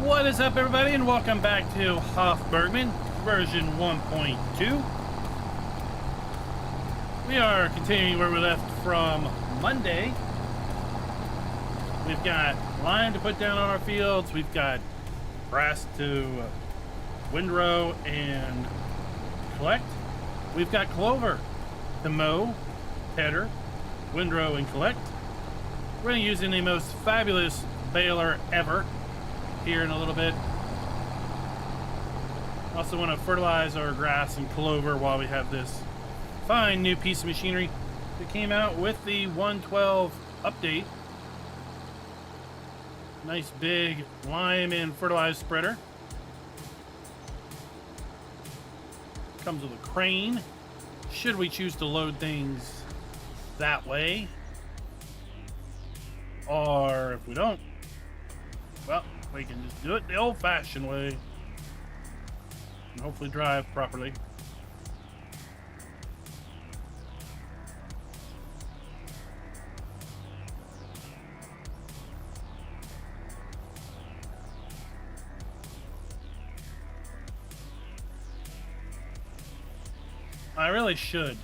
What is up, everybody, and welcome back to Hof Bergmann version 1.2. We are continuing where we left from Monday. We've got lime to put down on our fields. We've got grass to windrow and collect. We've got clover to mow, tedder, windrow, and collect. We're going to be using the most fabulous baler ever here in a little bit. Also want to fertilize our grass and clover while we have this fine new piece of machinery that came out with the 1.12 update. Nice big lime and fertilizer spreader. Comes with a crane, should we choose to load things that way. Or if we don't, well, we can just do it the old-fashioned way and hopefully drive properly. I really should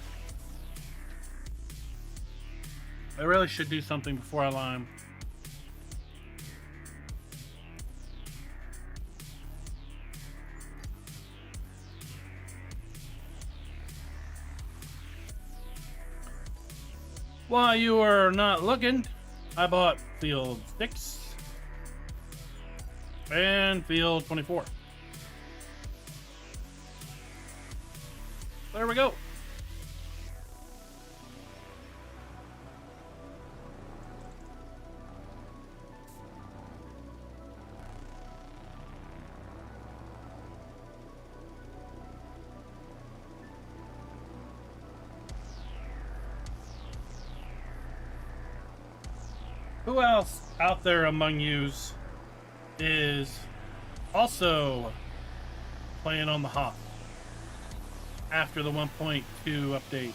do something before I lime. While you were not looking, I bought field 6 and field 24. There we go. Who else out there among yous is also playing on the Hof after the 1.2 update?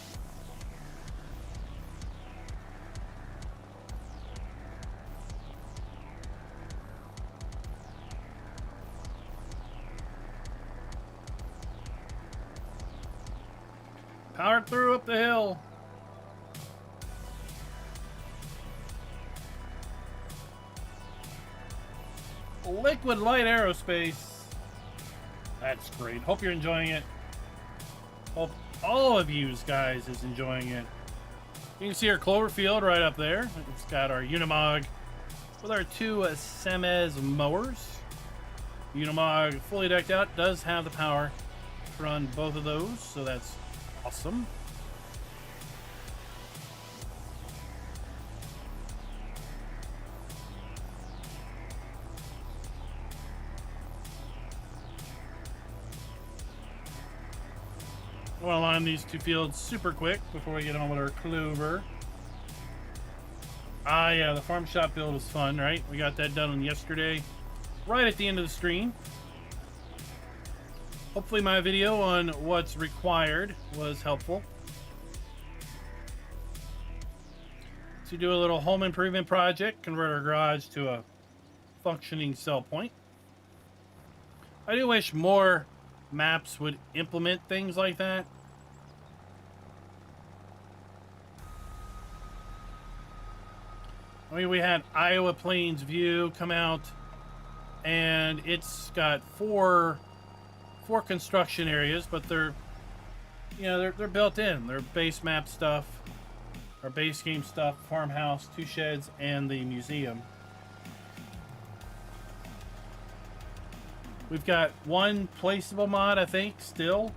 Powered through up the hill. Liquid Light Aerospace. That's great. Hope you're enjoying it. Hope all of you guys is enjoying it. You can see our clover field right up there. It's got our Unimog with our 2 Semez mowers. Unimog fully decked out, does have the power to run both of those, so that's awesome. I want to line these 2 fields super quick before we get on with our clover. Ah, yeah, the farm shop build was fun, right? We got that done yesterday, right at the end of the stream. Hopefully my video on what's required was helpful. To do a little home improvement project, convert our garage to a functioning sell point. I do wish more maps would implement things like that. I mean, we had Iowa Plains View come out, and it's got four construction areas, but they're, you know, they're built in. They're base map stuff, or base game stuff, farmhouse, 2 sheds, and the museum. We've got 1 placeable mod, I think, still.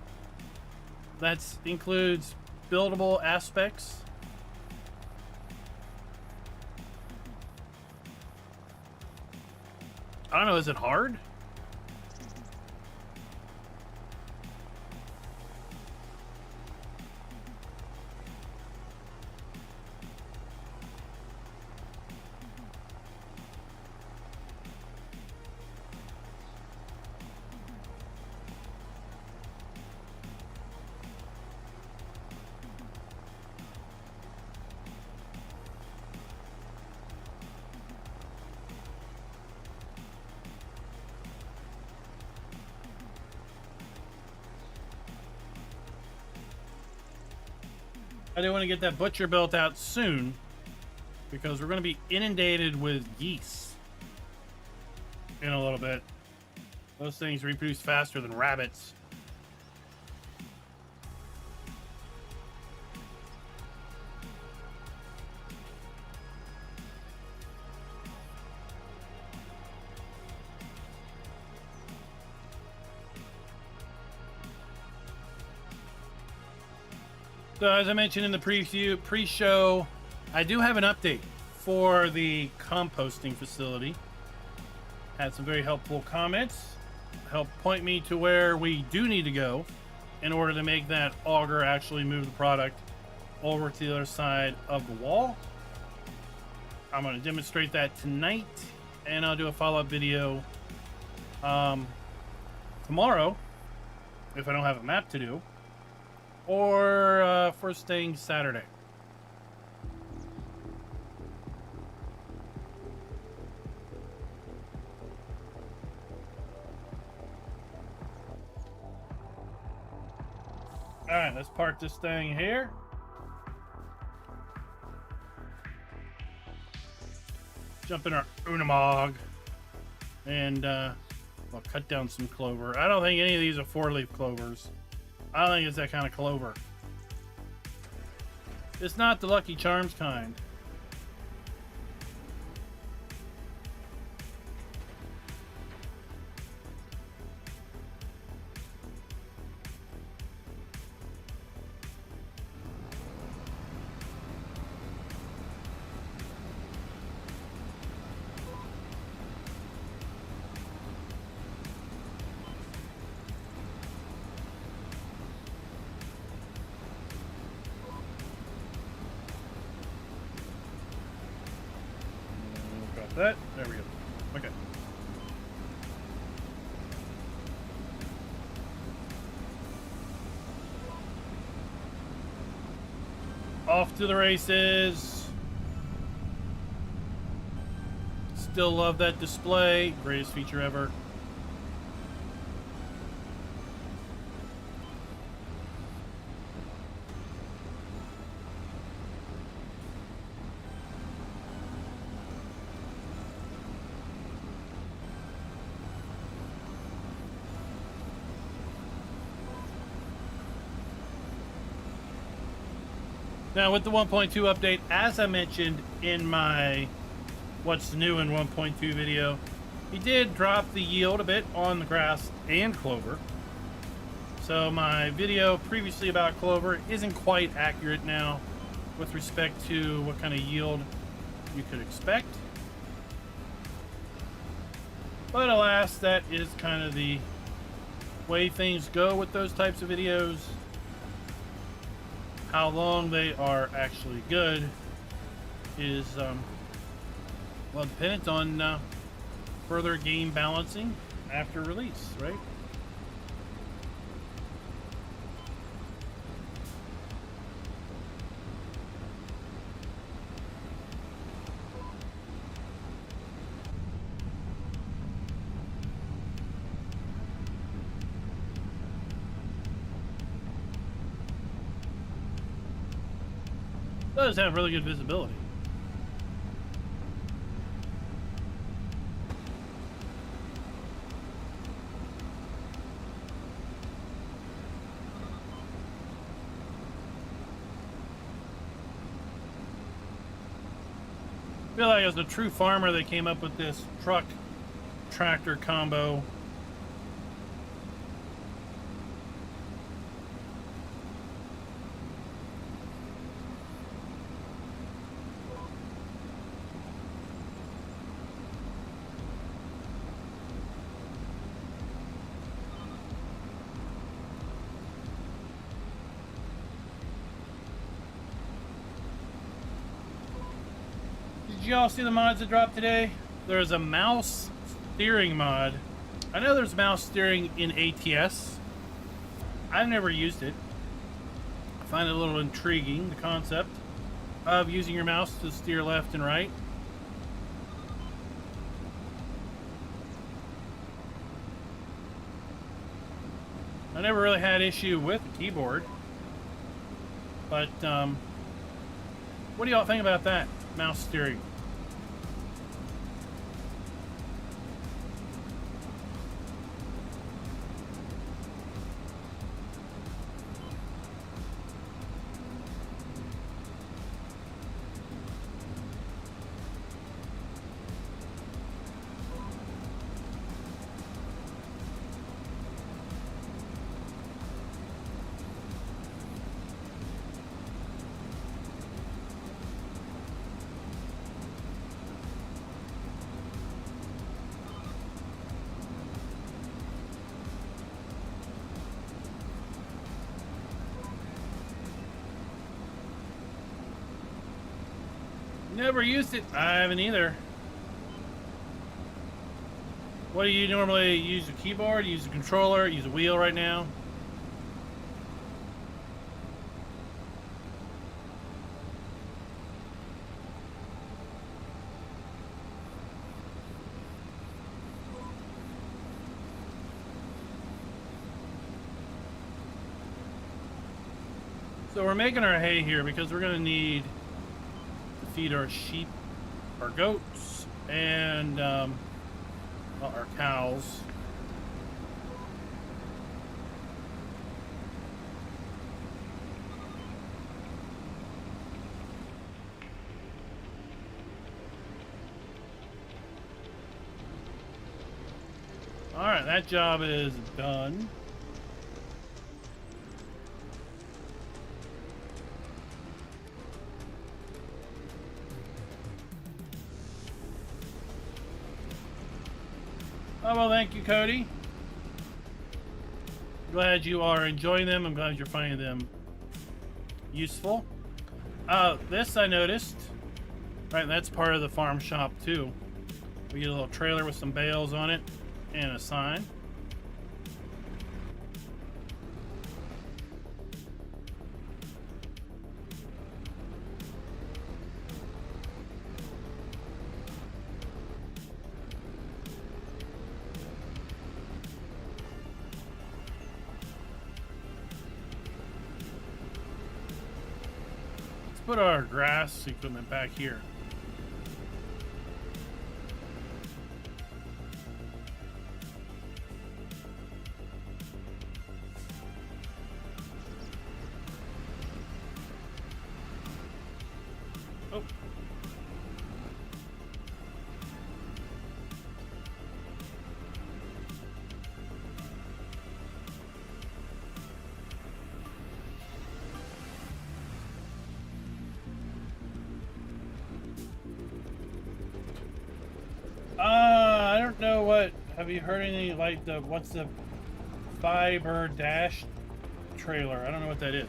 That includes buildable aspects. I don't know, is it hard? I do want to get that butcher built out soon because we're going to be inundated with geese in a little bit. Those things reproduce faster than rabbits. So as I mentioned in the pre-show, I do have an update for the composting facility. Had some very helpful comments, help point me to where we do need to go in order to make that auger actually move the product over to the other side of the wall. I'm going to demonstrate that tonight, and I'll do a follow-up video tomorrow if I don't have a map to do, or first thing Saturday. All right, let's park this thing here. Jump in our Unimog and we'll cut down some clover. I don't think any of these are 4-leaf clovers. I don't think it's that kind of clover. It's not the Lucky Charms kind. That, there we go. Okay. Off to the races. Still love that display. Greatest feature ever. Now with the 1.2 update, as I mentioned in my what's new in 1.2 video, he did drop the yield a bit on the grass and clover. So my video previously about clover isn't quite accurate now with respect to what kind of yield you could expect. But alas, that is kind of the way things go with those types of videos. How long they are actually good is well dependent on further game balancing after release, right? Does have really good visibility. I feel like as a true farmer, they came up with this truck tractor combo. Did y'all see the mods that dropped today? There's a mouse steering mod. I know there's mouse steering in ATS. I've never used it. I find it a little intriguing, the concept of using your mouse to steer left and right. I never really had issue with the keyboard, but What do y'all think about that? Mouse steering. Never used it. I haven't either. What do you normally use? A keyboard? Use a controller? Use a wheel right now? So we're making our hay here because we're going to need to feed our sheep, our goats, and well, our cows. All right, that job is done. Oh, well, thank you, Cody. Glad you are enjoying them. I'm glad you're finding them useful. This I noticed. Right, that's part of the farm shop, too. We get a little trailer with some bales on it and a sign. Put our grass equipment back here. Oh. I don't know what. Have you heard any, like, what's the fiber dash trailer? I don't know what that is.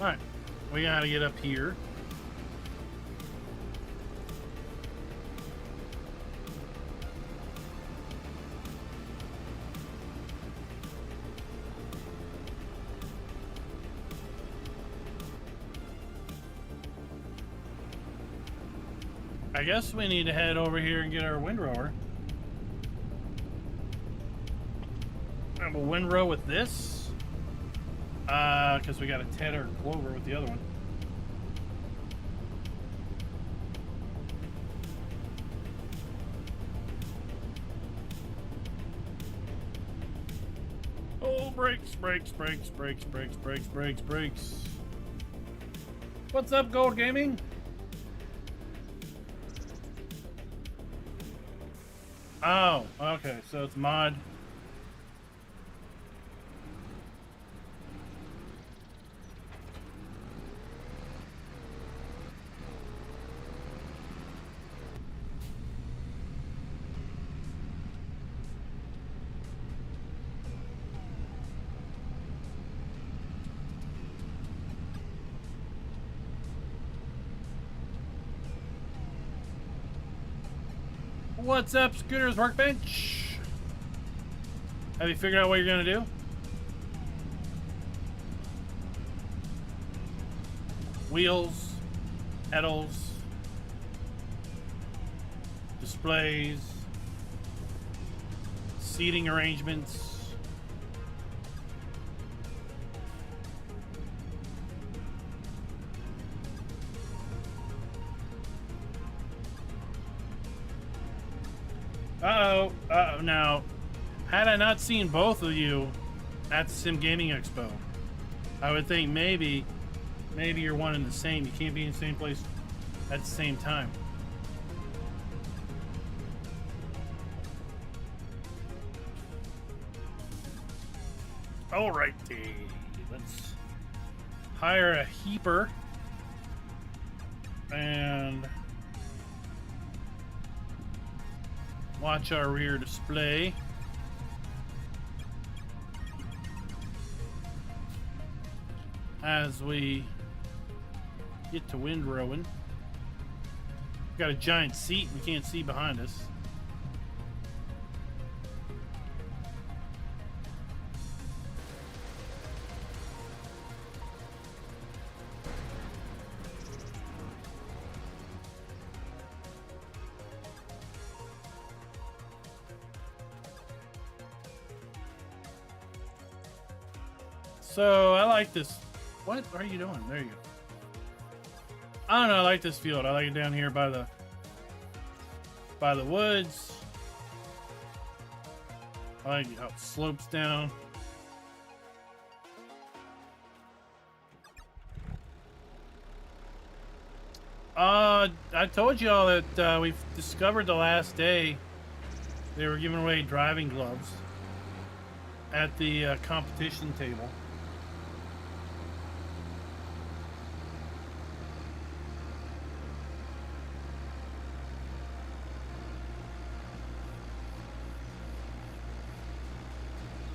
All right. We gotta get up here. I guess we need to head over here and get our windrower. I have a windrow with this. Because we got a tedder clover with the other one. Oh, brakes, brakes, brakes, brakes, brakes, brakes, brakes, brakes. What's up, Gold Gaming? Oh, okay, so it's mod. What's up, Scooter's Workbench? Have you figured out what you're gonna do? wheels, pedals, displays, seating arrangements. Uh-oh. Uh-oh. Now, had I not seen both of you at the Sim Gaming Expo, I would think maybe you're one and the same. You can't be in the same place at the same time. Alrighty. Let's hire a heaper and watch our rear display. As we get to windrowing. Got a giant seat we can't see behind us. So I like this. What are you doing? There you go. I don't know. I like this field. I like it down here by the woods. I like how it slopes down. I told you all that we've discovered the last day they were giving away driving gloves at the competition table.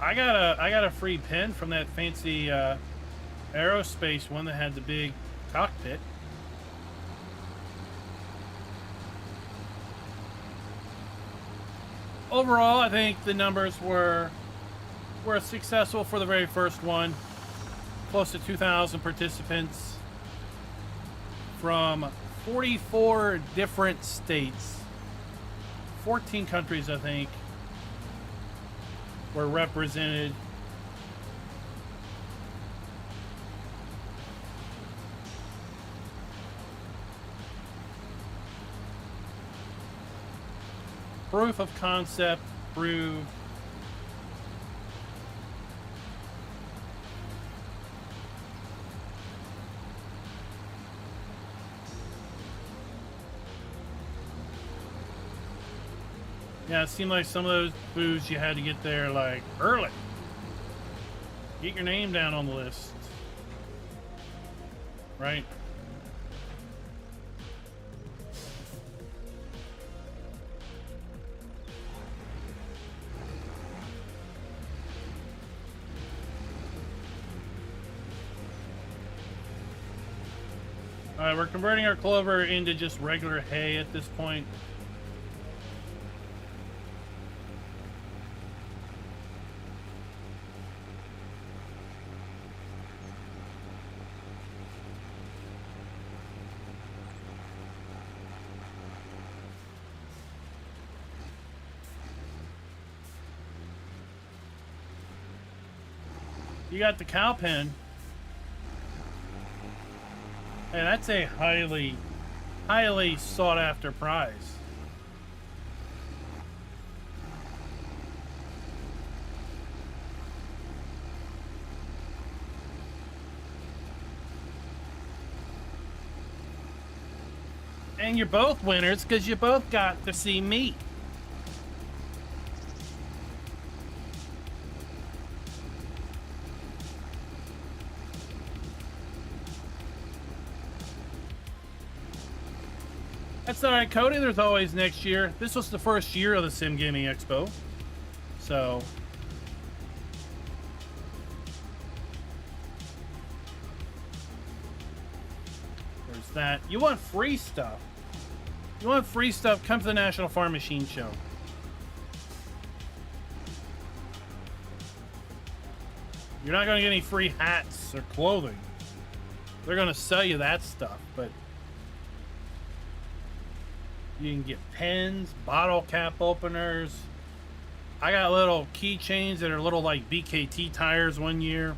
I got a free pin from that fancy aerospace one that had the big cockpit. Overall, I think the numbers were successful for the very first one. Close to 2,000 participants from 44 different states. 14 countries, I think, were represented. Proof of concept proved. Yeah, it seemed like some of those booths you had to get there like early. Get your name down on the list. Right? Alright, we're converting our clover into just regular hay at this point. You got the cow pen. Hey, that's a highly sought after prize. And you're both winners because you both got to see me. That's alright, Cody. There's always next year. This was the first year of the Sim Gaming Expo. So. There's that. You want free stuff? You want free stuff? Come to the National Farm Machine Show. You're not going to get any free hats or clothing. They're gonna sell you that stuff, but you can get pens, bottle cap openers. I got little keychains that are little like BKT tires one year.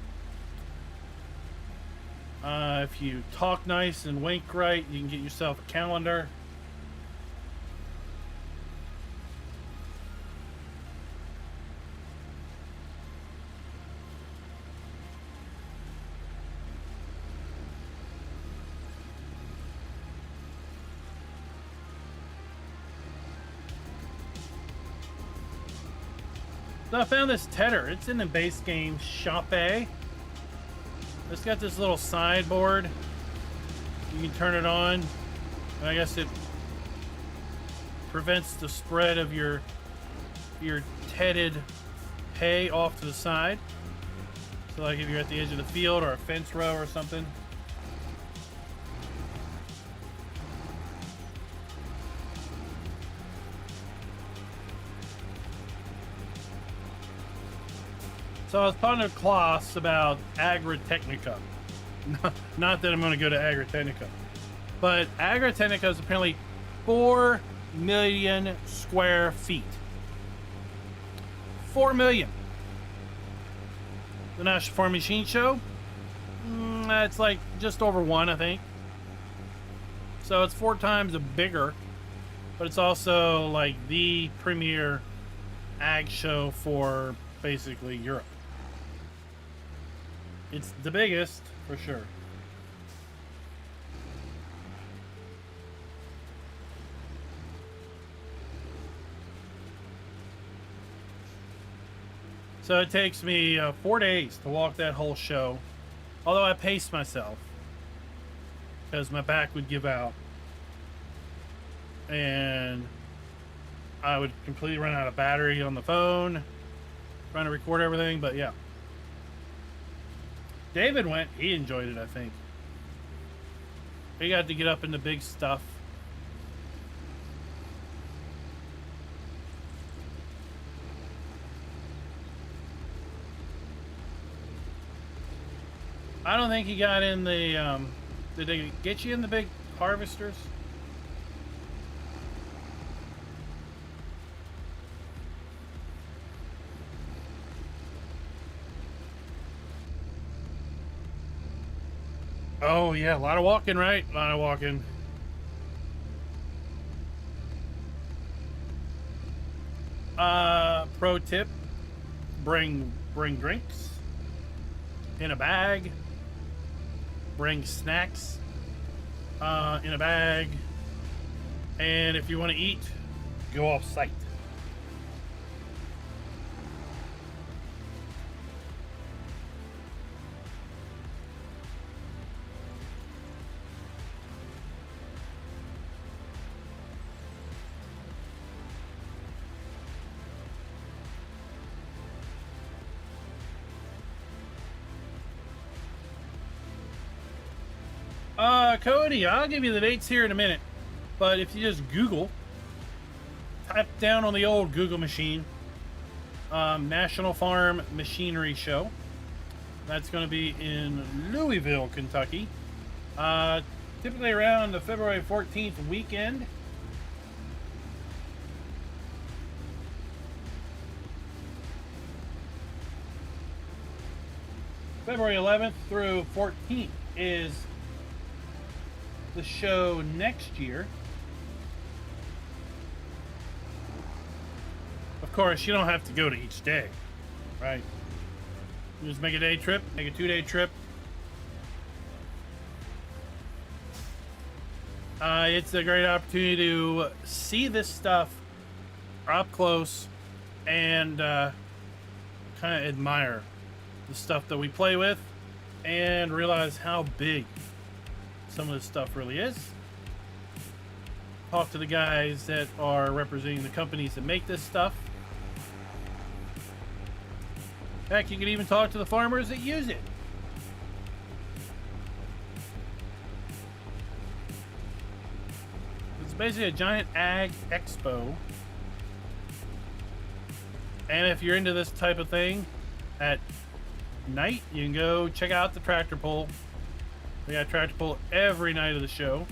If you talk nice and wink right, you can get yourself a calendar. So I found this tedder. It's in the base game Shop A. It's got this little sideboard. You can turn it on. And I guess it prevents the spread of your tedded hay off to the side. So like if you're at the edge of the field or a fence row or something. So I was talking to Klaus about Agritechnica. Not that I'm going to go to Agritechnica. But Agritechnica is apparently 4 million square feet. 4 million. The National Farm Machine Show? It's like just over 1, I think. So it's 4 times bigger. But it's also like the premier ag show for basically Europe. It's the biggest, for sure. So it takes me 4 days to walk that whole show. Although I paced myself. Because my back would give out. And I would completely run out of battery on the phone. Trying to record everything, but yeah. David went. He enjoyed it, I think. He got to get up into big stuff. I don't think he got in the, did they get you in the big harvesters? Oh yeah, a lot of walking, right? A lot of walking. Pro tip: bring drinks in a bag. Bring snacks in a bag, and if you want to eat, go off site. Cody, I'll give you the dates here in a minute. But if you just Google, type down on the old Google machine, National Farm Machinery Show. That's going to be in Louisville, Kentucky. Typically around the February 14th weekend. February 11th through 14th is the show next year. Of course, you don't have to go to each day, right? You just make a day trip, make a 2-day trip. It's a great opportunity to see this stuff up close and kind of admire the stuff that we play with and realize how big some of this stuff really is. Talk to the guys that are representing the companies that make this stuff. Heck, you can even talk to the farmers that use it. It's basically a giant ag expo. And if you're into this type of thing, at night you can go check out the tractor pull We got Tractor Pull every night of the show.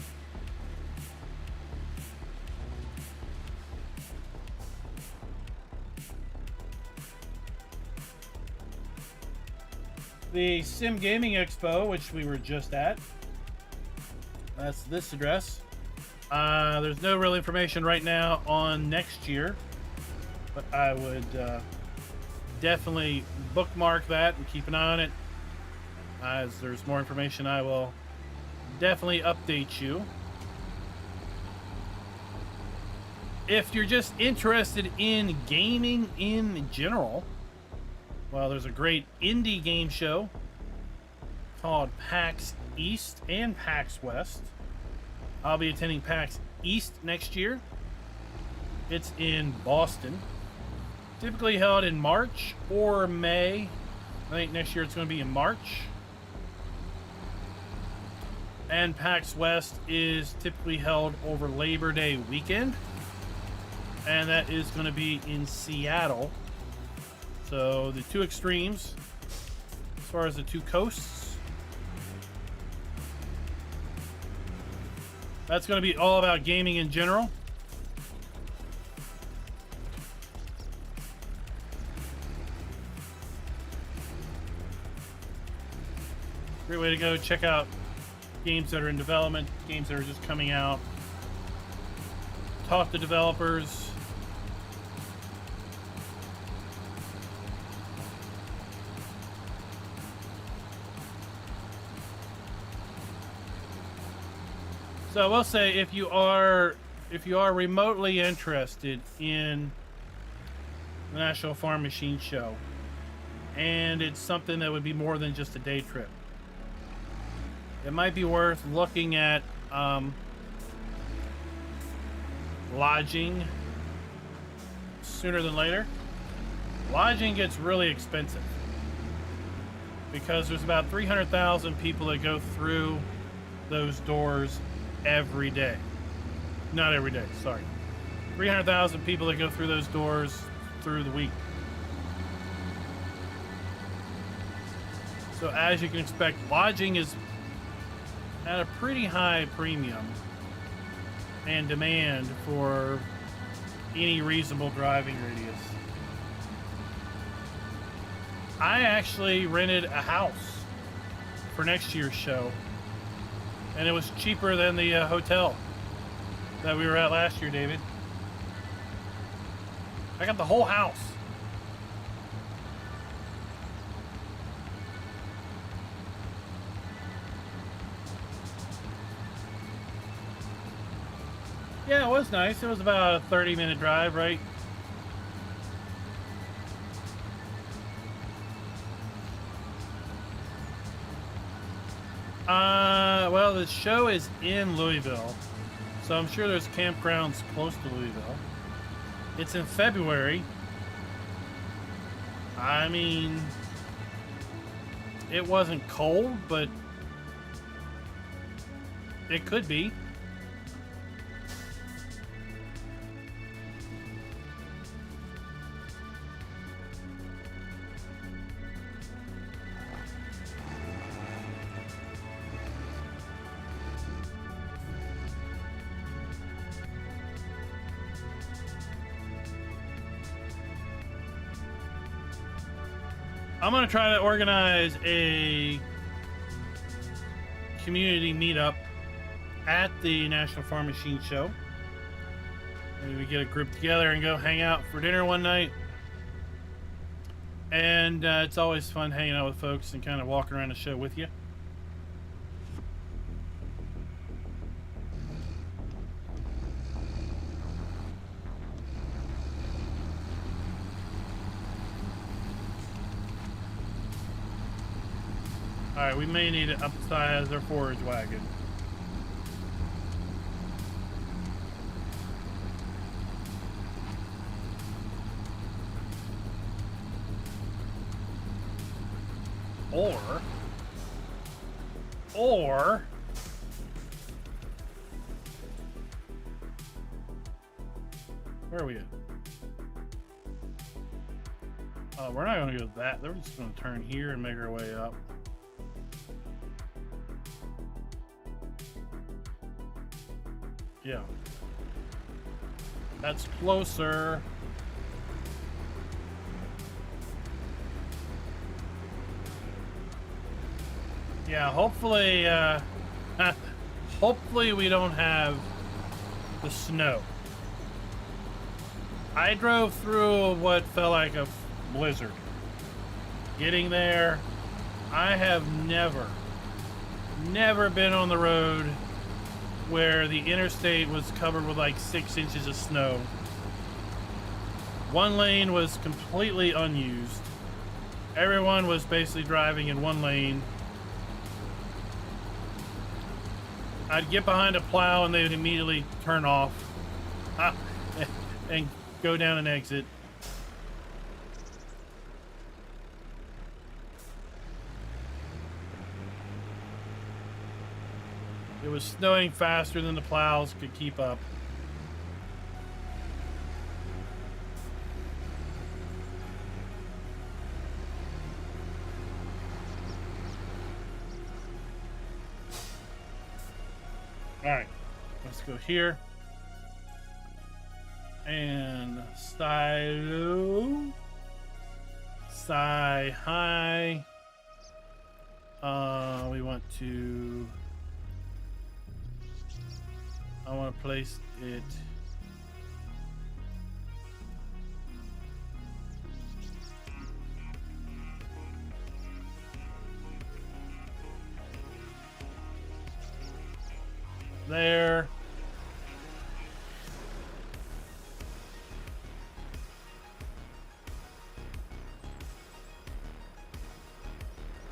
The Sim Gaming Expo, which we were just at. That's this address. There's no real information right now on next year, but I would definitely bookmark that and keep an eye on it. As there's more information, I will definitely update you. If you're just interested in gaming in general, well, there's a great indie game show called PAX East and PAX West. I'll be attending PAX East next year. It's in Boston. Typically held in March or May. I think next year it's going to be in March. And PAX West is typically held over Labor Day weekend. And that is going to be in Seattle. So the two extremes, as far as the two coasts. That's going to be all about gaming in general. Great way to go. Check out games that are in development, games that are just coming out. Talk to developers. So I will say, if you are remotely interested in the National Farm Machine Show, and it's something that would be more than just a day trip, it might be worth looking at lodging sooner than later. Lodging gets really expensive because there's about 300,000 people that go through those doors every day. Not every day, sorry. 300,000 people that go through those doors through the week. So as you can expect, lodging is at a pretty high premium and demand for any reasonable driving radius. I actually rented a house for next year's show, and it was cheaper than the hotel that we were at last year, David. I got the whole house. Yeah, it was nice. It was about a 30-minute drive, right? Well, the show is in Louisville, so I'm sure there's campgrounds close to Louisville. It's in February. I mean, it wasn't cold, but it could be. I'm going to try to organize a community meetup at the National Farm Machine Show. Maybe we get a group together and go hang out for dinner one night. And it's always fun hanging out with folks and kind of walking around the show with you. Alright, we may need to upsize our forage wagon. Or where are we at? We're not going to go that. We're just going to turn here and make our way up. Yeah. That's closer. Yeah, hopefully, hopefully we don't have the snow. I drove through what felt like a blizzard. Getting there, I have never been on the road where the interstate was covered with like 6 inches of snow. One lane was completely unused. Everyone was basically driving in one lane. I'd get behind a plow and they would immediately turn off and go down an exit. It was snowing faster than the plows could keep up. All right, let's go here. And silo, high. We want to, I want to place it there.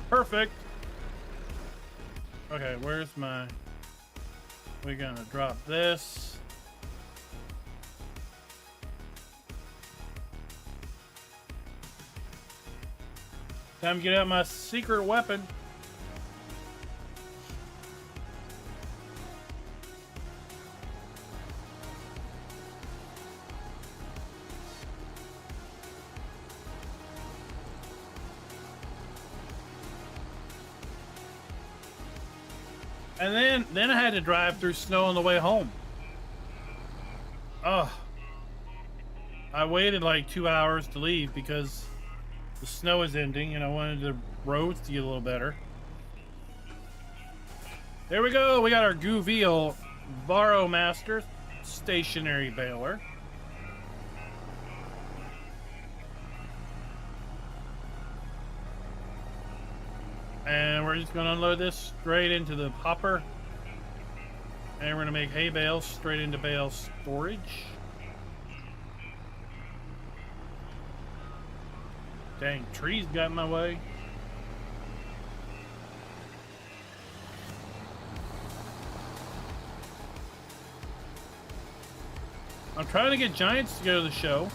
Perfect. Okay, where's my... We're gonna drop this. Time to get out my secret weapon. And then I had to drive through snow on the way home. Oh, I waited like 2 hours to leave because the snow is ending and I wanted the roads to get a little better. There we go. We got our Gouville Master stationary baler. And we're just going to unload this straight into the hopper. And we're going to make hay bales straight into bale storage. Dang, trees got in my way. I'm trying to get Giants to go to the show.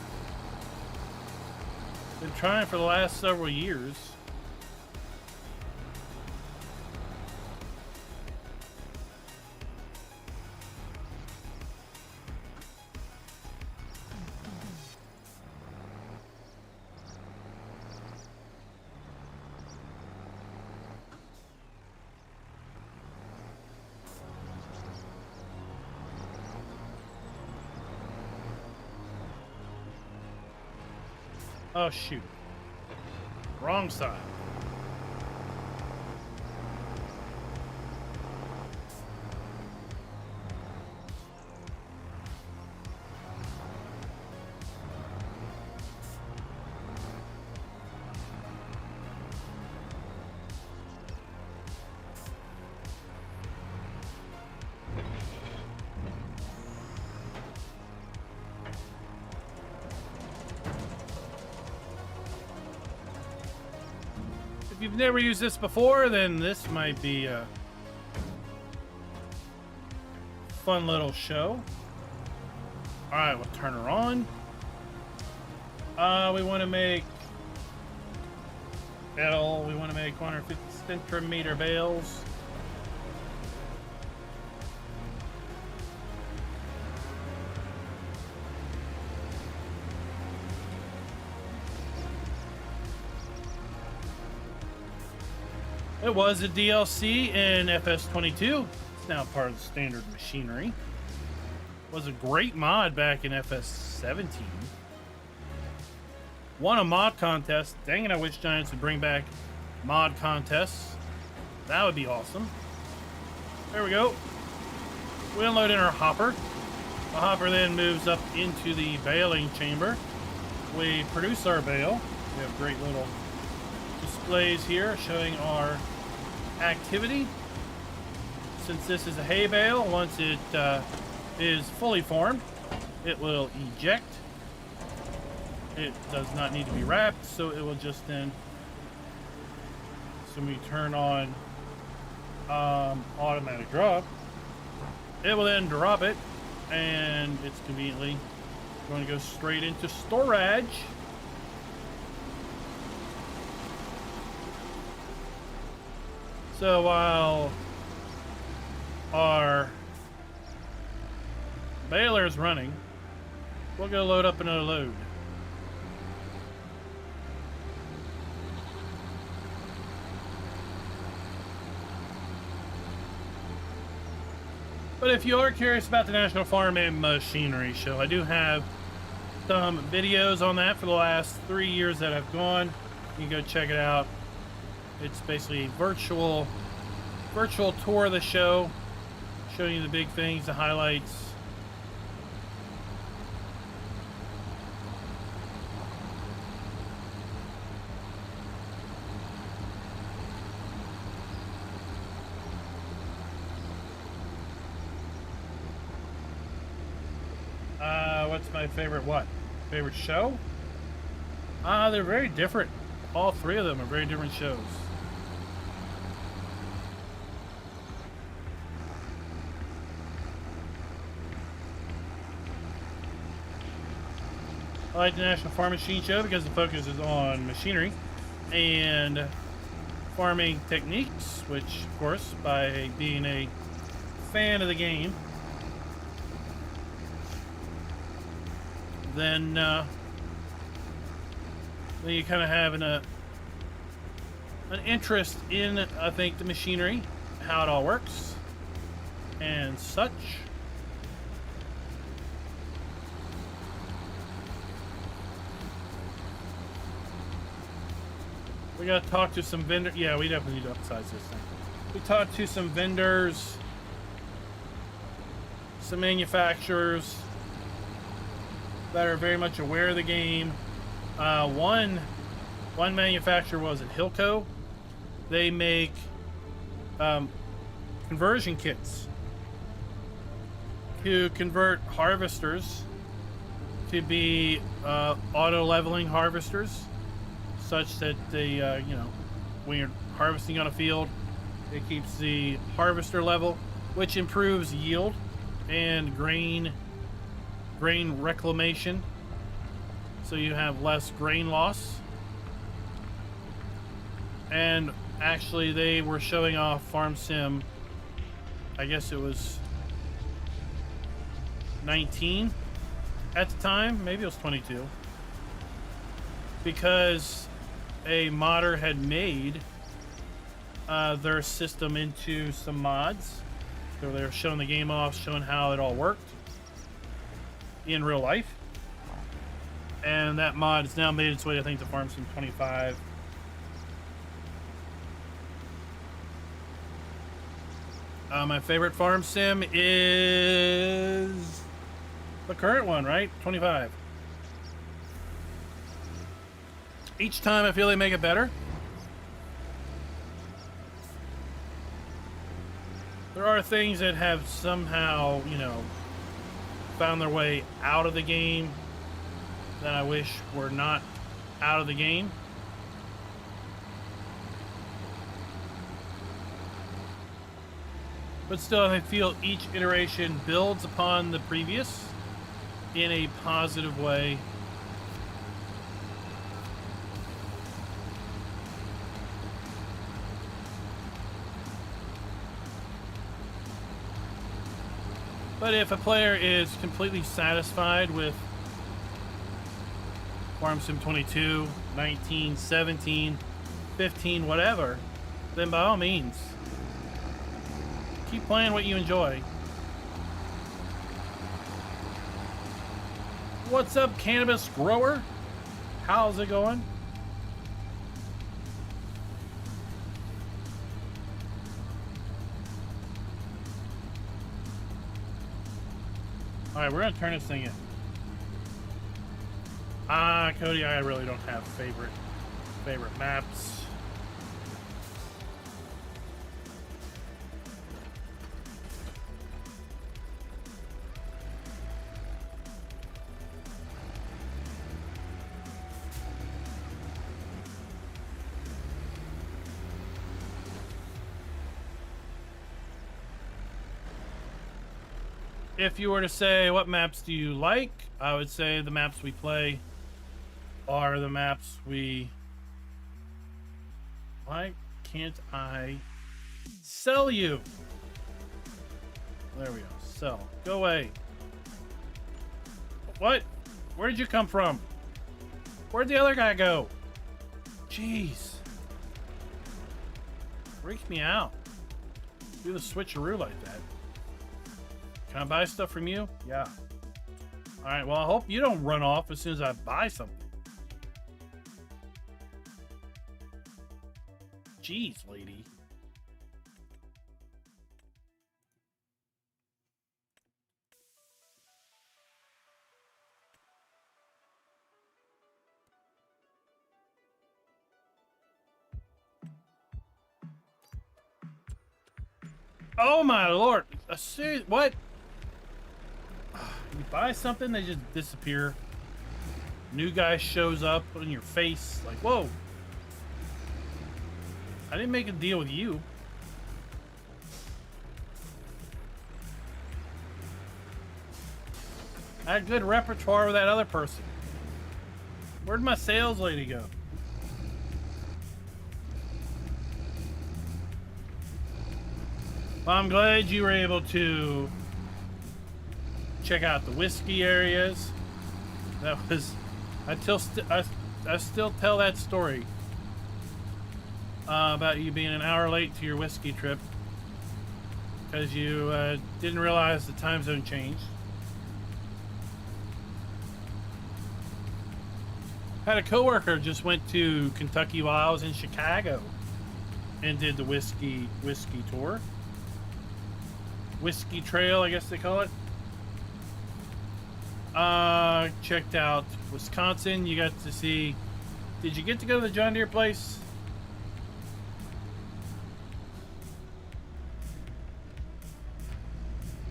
Been trying for the last several years. Oh, shoot. Wrong side. If you've never used this before, then this might be a fun little show. All right, we'll turn her on. We want to make Bale. We want to make 150 centimeter bales. It was a DLC in FS22. It's now part of the standard machinery. Was a great mod back in FS17. Won a mod contest. Dang it, I wish Giants would bring back mod contests. That would be awesome. There we go. We unload in our hopper. The hopper then moves up into the baling chamber. We produce our bale. We have great little displays here showing our activity. Since this is a hay bale, once it is fully formed, it will eject. It does not need to be wrapped, so it will just then, so we turn on automatic drop, it will then drop it, and it's conveniently going to go straight into storage. So while our baler is running, we'll go load up another load. But if you are curious about the National Farm and Machinery Show, I do have some videos on that for the last 3 years that I've gone. You can go check it out. It's basically a virtual tour of the show, showing you the big things, the highlights. What's my favorite favorite show? They're very different. All three of them are very different shows. I like the National Farm Machine Show because the focus is on machinery and farming techniques, which, of course, by being a fan of the game, then you kind of have an interest in, I think, the machinery, how it all works, and such. We got to talk to some vendors. Yeah, we definitely need to upsize this thing. We talked to some vendors, some manufacturers that are very much aware of the game. One manufacturer was at Hilco. They make conversion kits to convert harvesters to be auto leveling harvesters, such that they, when you're harvesting on a field, it keeps the harvester level, which improves yield and grain reclamation, so you have less grain loss. And actually, they were showing off Farm Sim, I guess it was 19 at the time, maybe it was 22, because a modder had made their system into some mods. So they were showing the game off, showing how it all worked in real life. And that mod has now made its way, I think, to Farm Sim 25. My favorite Farm Sim is the current one, right? 25. Each time I feel they make it better. There are things that have somehow, found their way out of the game that I wish were not out of the game. But still, I feel each iteration builds upon the previous in a positive way. But if a player is completely satisfied with Farm Sim 22, 19, 17, 15, whatever, then by all means, keep playing what you enjoy. What's up, cannabis grower? How's it going? All right, we're gonna turn this thing in. Cody, I really don't have favorite maps. If you were to say, what maps do you like? I would say the maps we play are the maps we... Why can't I sell you? There we go. Sell. Go away. What? Where did you come from? Where'd the other guy go? Jeez. Freaks me out. Do the switcheroo like that. Can I buy stuff from you? Yeah. Alright, well, I hope you don't run off as soon as I buy something. Jeez, lady. Oh my lord. A serious, what? You buy something, they just disappear. New guy shows up in your face, like, whoa. I didn't make a deal with you. I had good repertoire with that other person. Where'd my sales lady go? Well, I'm glad you were able to check out the whiskey areas. That was, I still tell that story about you being an hour late to your whiskey trip because you didn't realize the time zone changed. Had a coworker just went to Kentucky while I was in Chicago and did the whiskey tour. Whiskey Trail, I guess they call it. Checked out Wisconsin. You got to see, did you get to go to the John Deere place?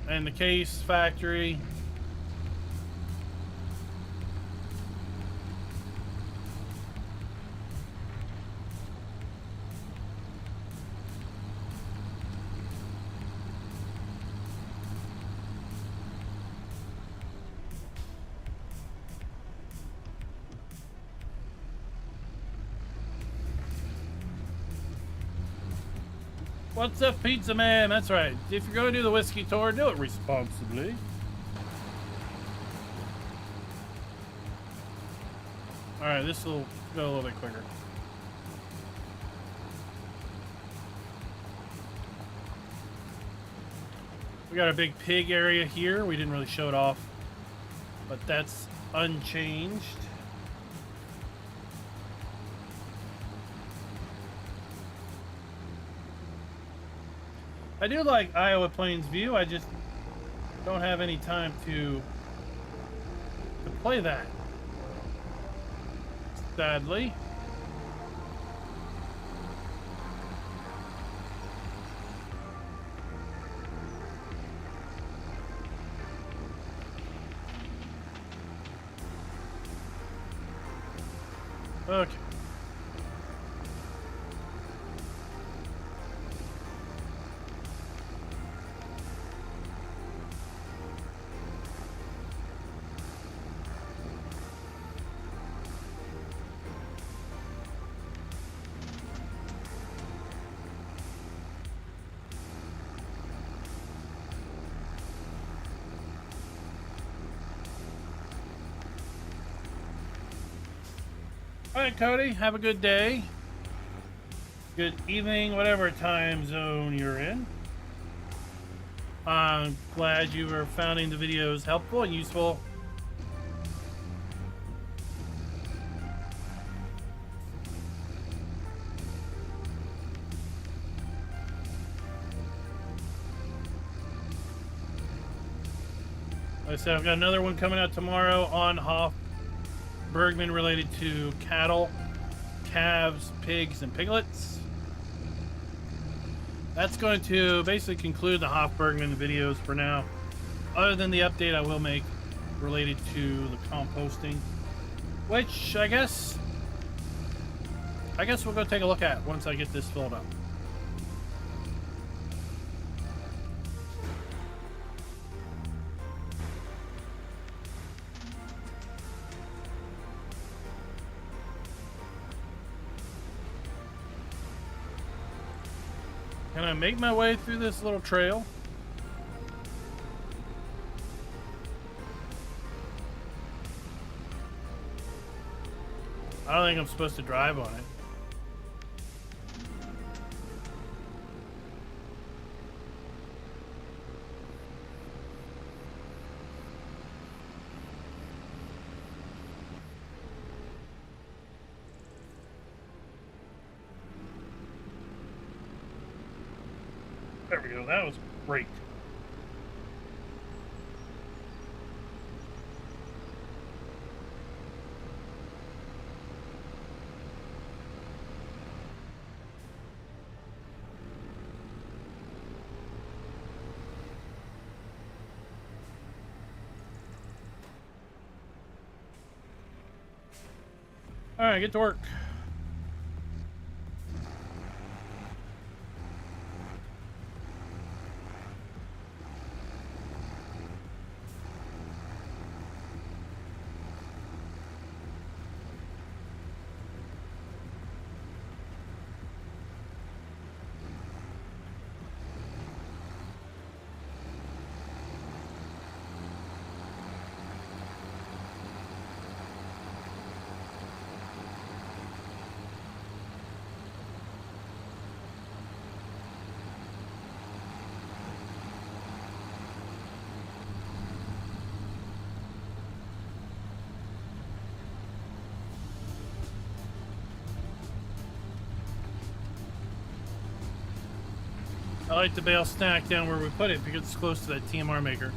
And the Case factory. What's up, Pizza Man? That's right. If you're going to do the whiskey tour, do it responsibly. Alright, this will go a little bit quicker. We got a big pig area here. We didn't really show it off, but that's unchanged. I do like Iowa Plains View. I just don't have any time to play that, sadly. Okay. All right, Cody, have a good day. Good evening, whatever time zone you're in. I'm glad you were finding the videos helpful and useful. Like I said, I've got another one coming out tomorrow on Hof Bergmann related to cattle, calves, pigs, and piglets. That's going to basically conclude the Hof Bergmann videos for now. Other than the update I will make related to the composting, which I guess we'll go take a look at once I get this filled up. Can I make my way through this little trail? I don't think I'm supposed to drive on it. There we go, that was great. All right, get to work. I like the bale stack down where we put it because it's close to that TMR maker.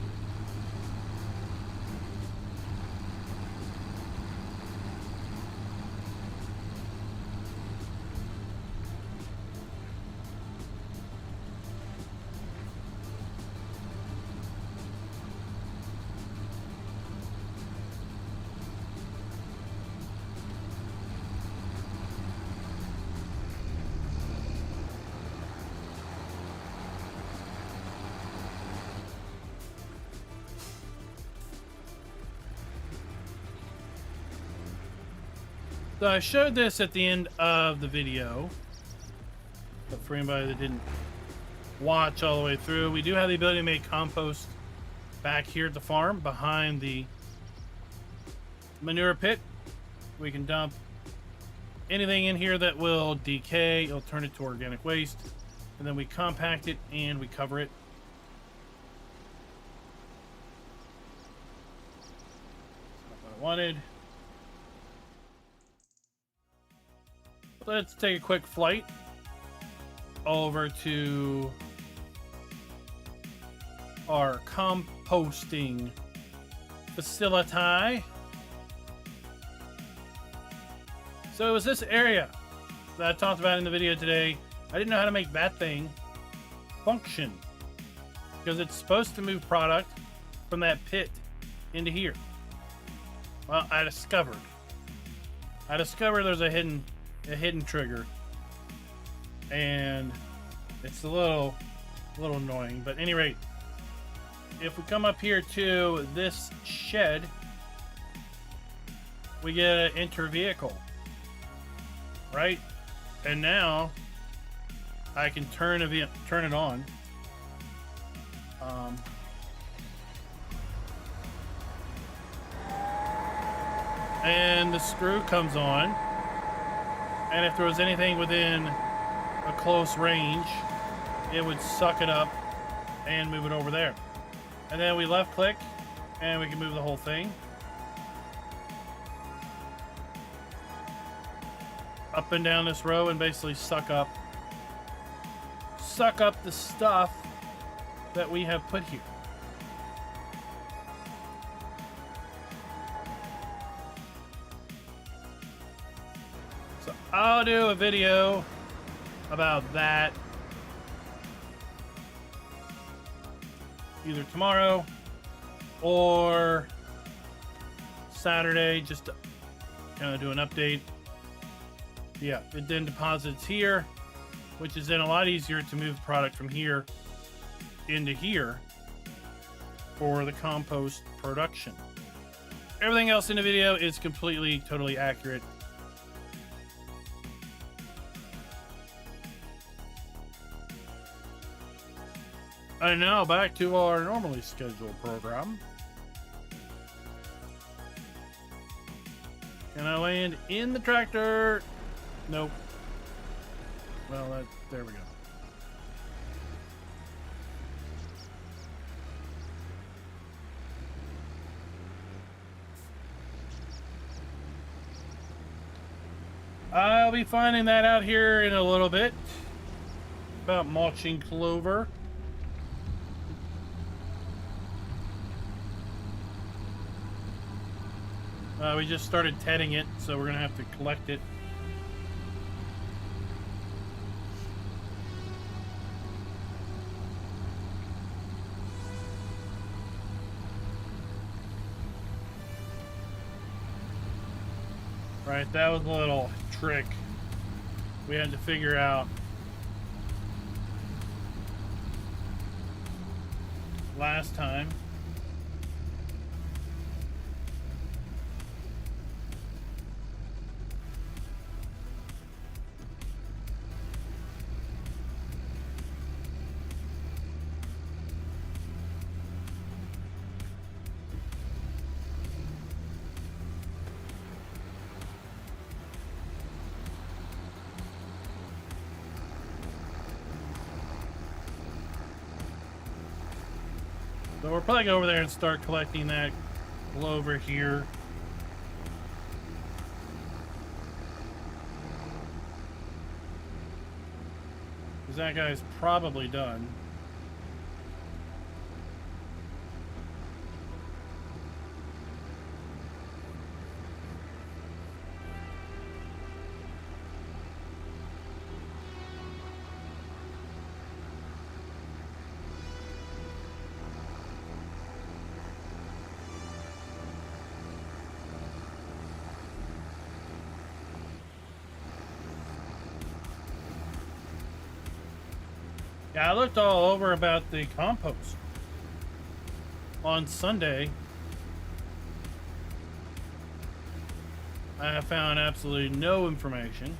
So I showed this at the end of the video, but for anybody that didn't watch all the way through, we do have the ability to make compost back here at the farm behind the manure pit. We can dump anything in here that will decay. It'll turn it to organic waste, and then we compact it and we cover it. That's not what I wanted. Let's take a quick flight over to our composting facility. So it was this area that I talked about in the video today. I didn't know how to make that thing function because it's supposed to move product from that pit into here. Well, I discovered there's a hidden trigger, and it's a little annoying, but at any rate, if we come up here to this shed, we get an enter vehicle, right? And now I can turn it on. And the screw comes on. And if there was anything within a close range, it would suck it up and move it over there. And then we left click and we can move the whole thing up and down this row and basically suck up the stuff that we have put here. So I'll do a video about that either tomorrow or Saturday, just to kind of do an update. Yeah, it then deposits here, which is then a lot easier to move product from here into here for the compost production. Everything else in the video is completely, totally accurate. And now back to our normally scheduled program. Can I land in the tractor? Nope. Well, there we go. I'll be finding that out here in a little bit about mulching clover. We just started tedding it, so we're gonna have to collect it. Right, that was a little trick we had to figure out last time. So we're probably going to go over there and start collecting that clover here. Because that guy's probably done. Yeah, I looked all over about the compost on Sunday. I have found absolutely no information.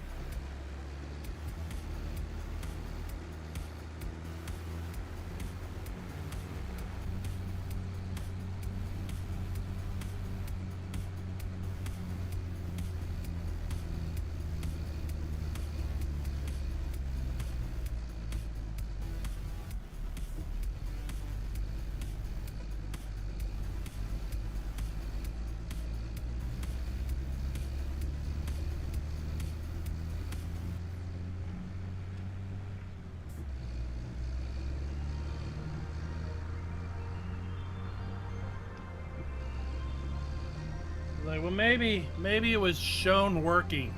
Like, well, maybe it was shown working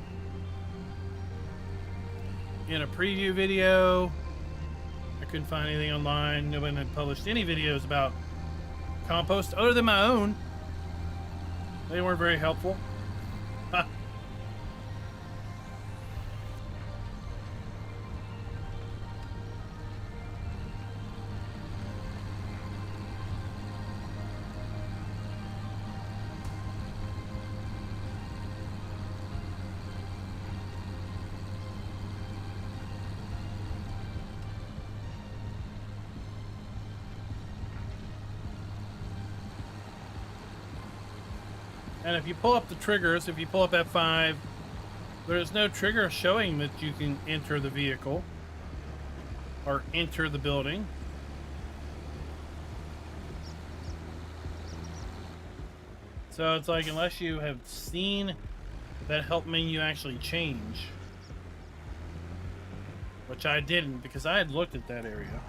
in a preview video. I couldn't find anything online. Nobody had published any videos about compost other than my own. They weren't very helpful. And if you pull up the triggers, if you pull up F5, there's no trigger showing that you can enter the vehicle or enter the building. So it's like, unless you have seen that help menu actually change, which I didn't because I had looked at that area.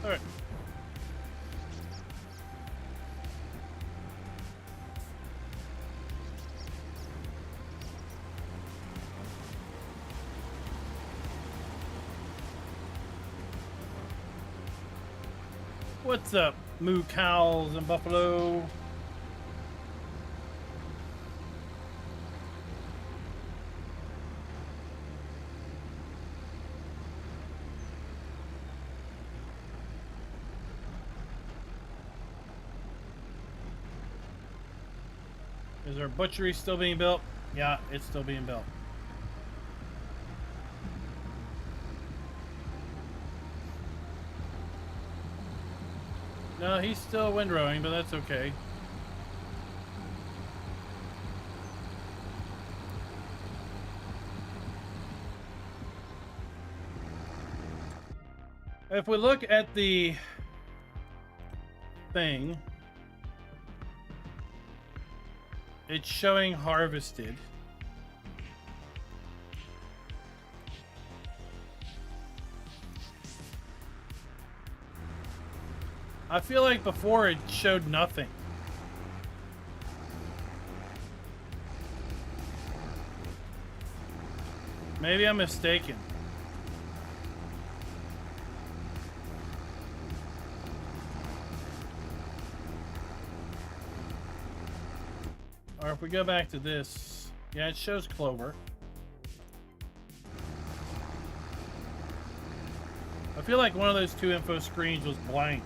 All right. What's up, moo cows and buffalo? Is our butchery still being built? Yeah, it's still being built. No, he's still windrowing, but that's okay. If we look at the thing, it's showing harvested. I feel like before it showed nothing. Maybe I'm mistaken. Or if we go back to this, yeah, it shows clover. I feel like one of those two info screens was blank.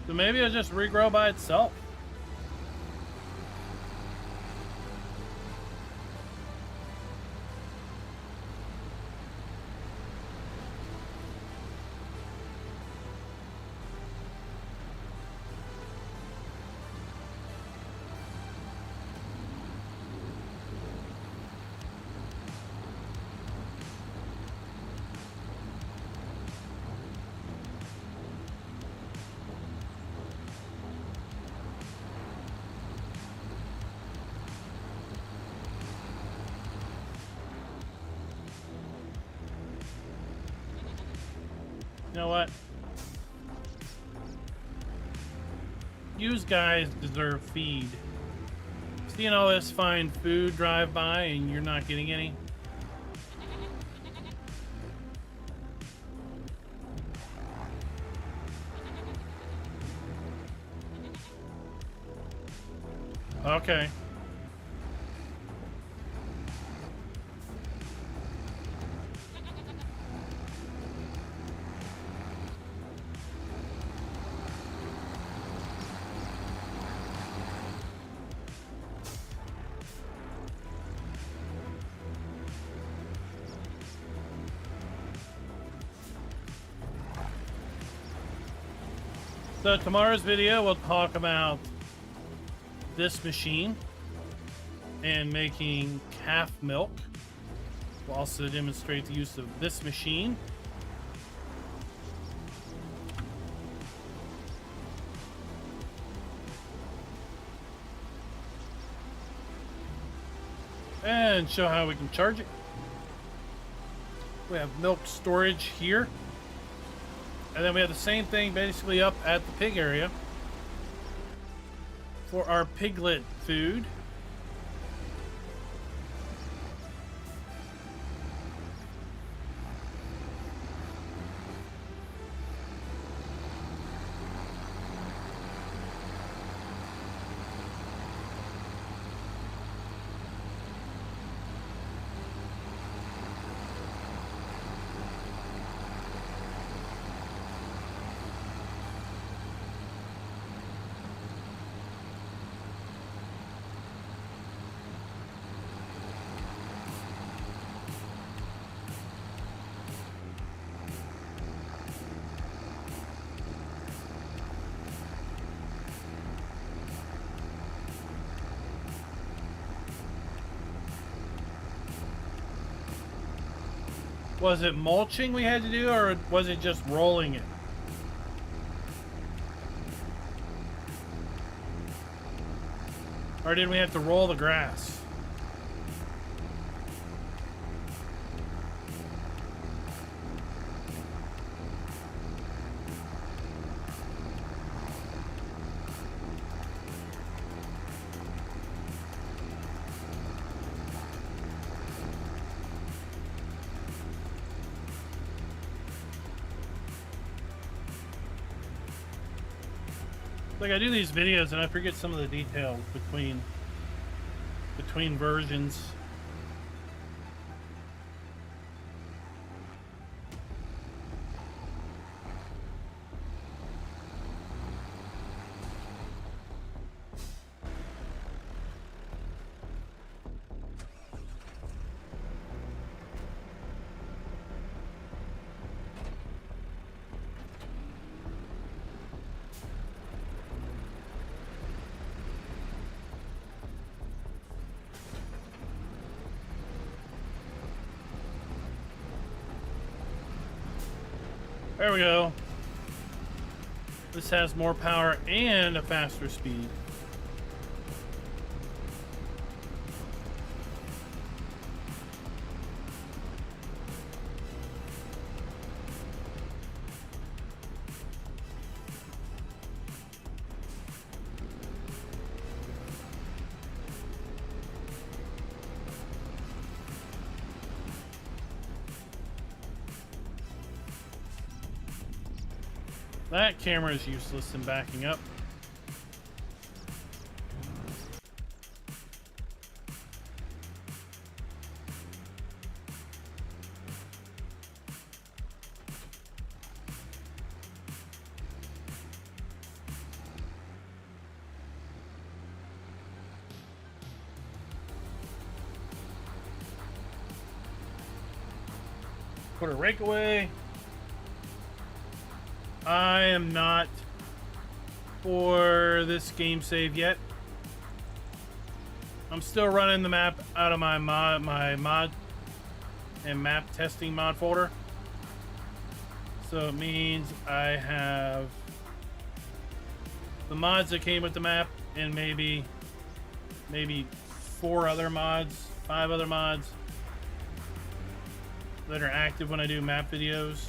So maybe it'll just regrow by itself. You know what? Yous guys deserve feed. Seeing all this fine food drive by and you're not getting any? Okay. So tomorrow's video we'll talk about this machine and making calf milk. We'll also demonstrate the use of this machine. And show how we can charge it. We have milk storage here. And then we have the same thing basically up at the pig area for our piglet food. Was it mulching we had to do, or was it just rolling it? Or did we have to roll the grass? Like, I do these videos and I forget some of the details between versions. There we go. This has more power and a faster speed. That camera is useless in backing up. Put a rake away. I am not for this game save yet. I'm still running the map out of my mod and map testing mod folder. So it means I have the mods that came with the map and maybe 4 other mods, 5 other mods that are active when I do map videos.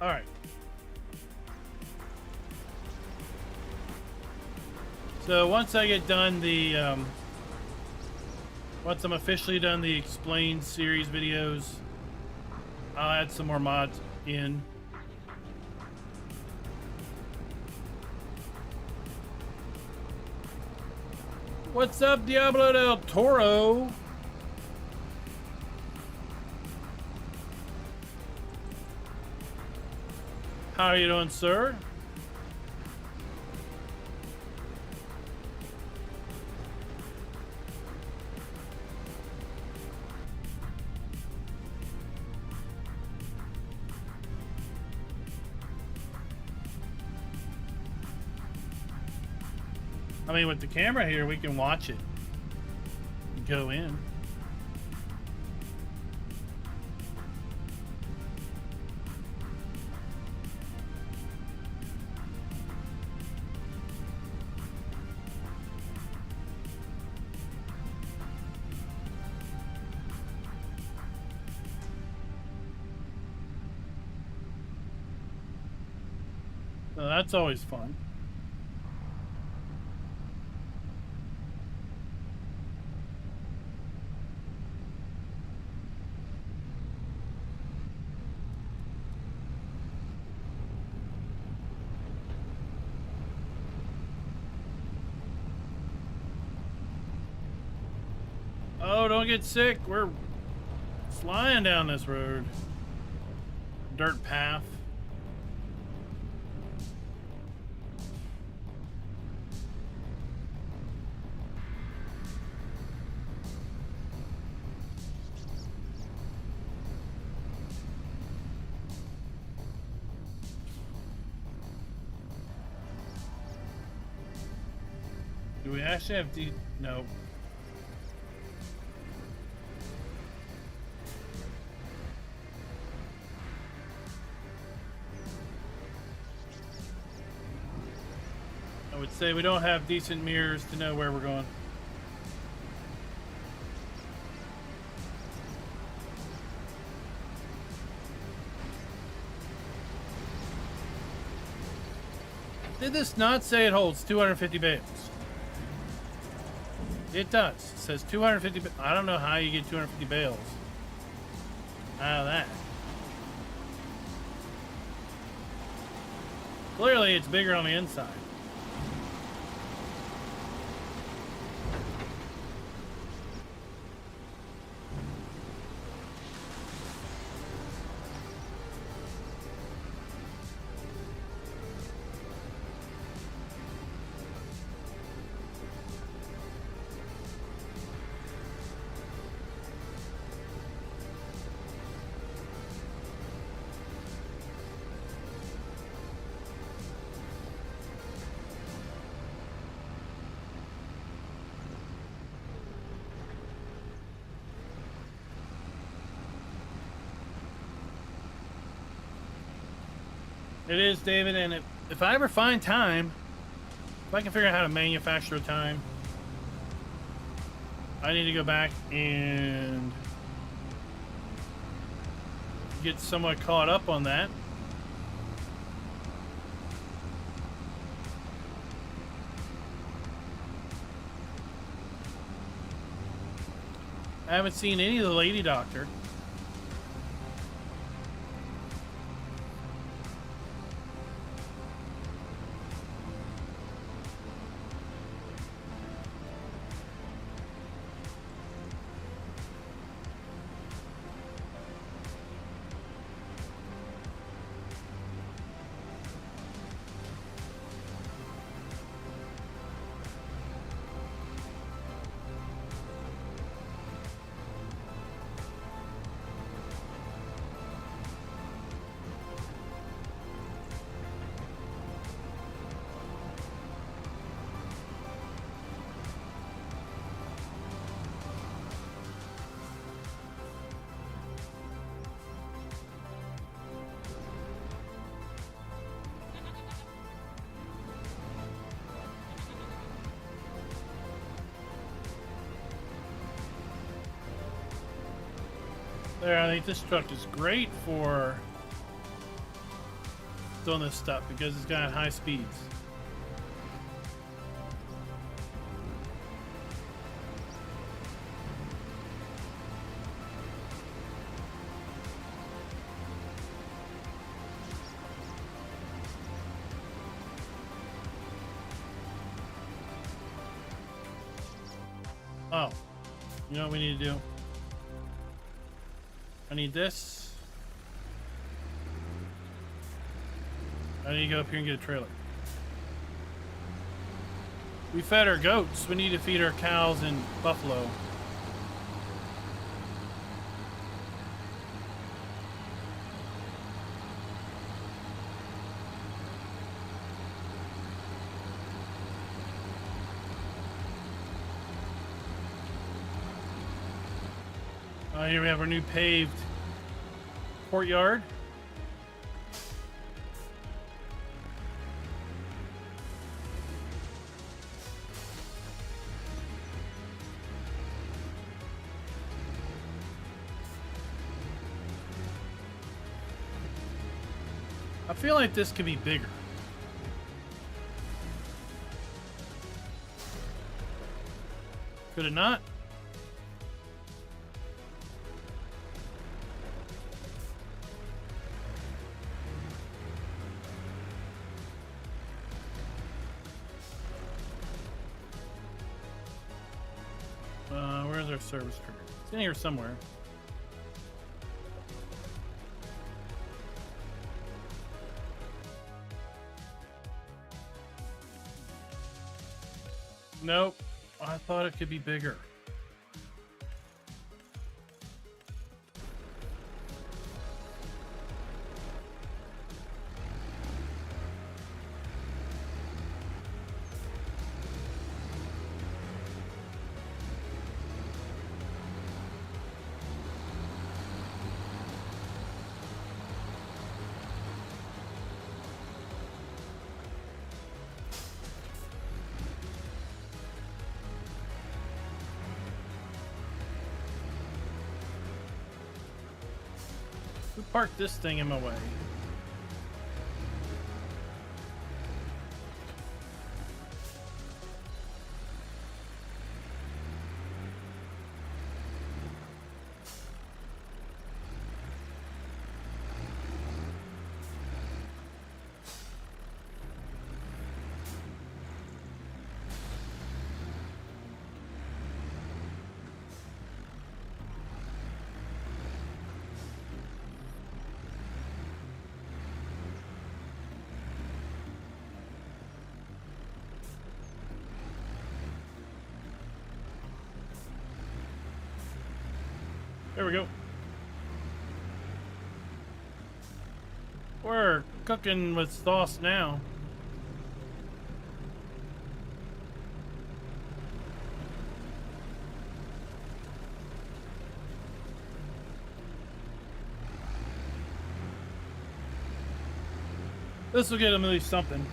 All right. So once I get done the, once I'm officially done the Explain series videos, I'll add some more mods in. What's up, Diablo del Toro? How are you doing, sir? I mean, with the camera here, we can watch it. Go in. So that's always fun. Oh, don't get sick. We're flying down this road. Dirt path. Do we actually have no. I would say we don't have decent mirrors to know where we're going. Did this not say it holds 250 bales? It does. It says 250. I don't know how you get 250 bales out of that. Clearly, it's bigger on the inside. It is, David, and if I ever find time, if I can figure out how to manufacture a time, I need to go back and get somewhat caught up on that. I haven't seen any of the Lady Doctor. There, I think this truck is great for doing this stuff because it's got high speeds. Oh, you know what we need to do? I need this. I need to go up here and get a trailer. We fed our goats. We need to feed our cows and buffalo. Here we have our new paved courtyard. I feel like this could be bigger. Could it not? Where's our service trigger? It's in here somewhere. Nope. I thought it could be bigger. Who parked this thing in my way? There we go. We're cooking with sauce now. This will get them at least something.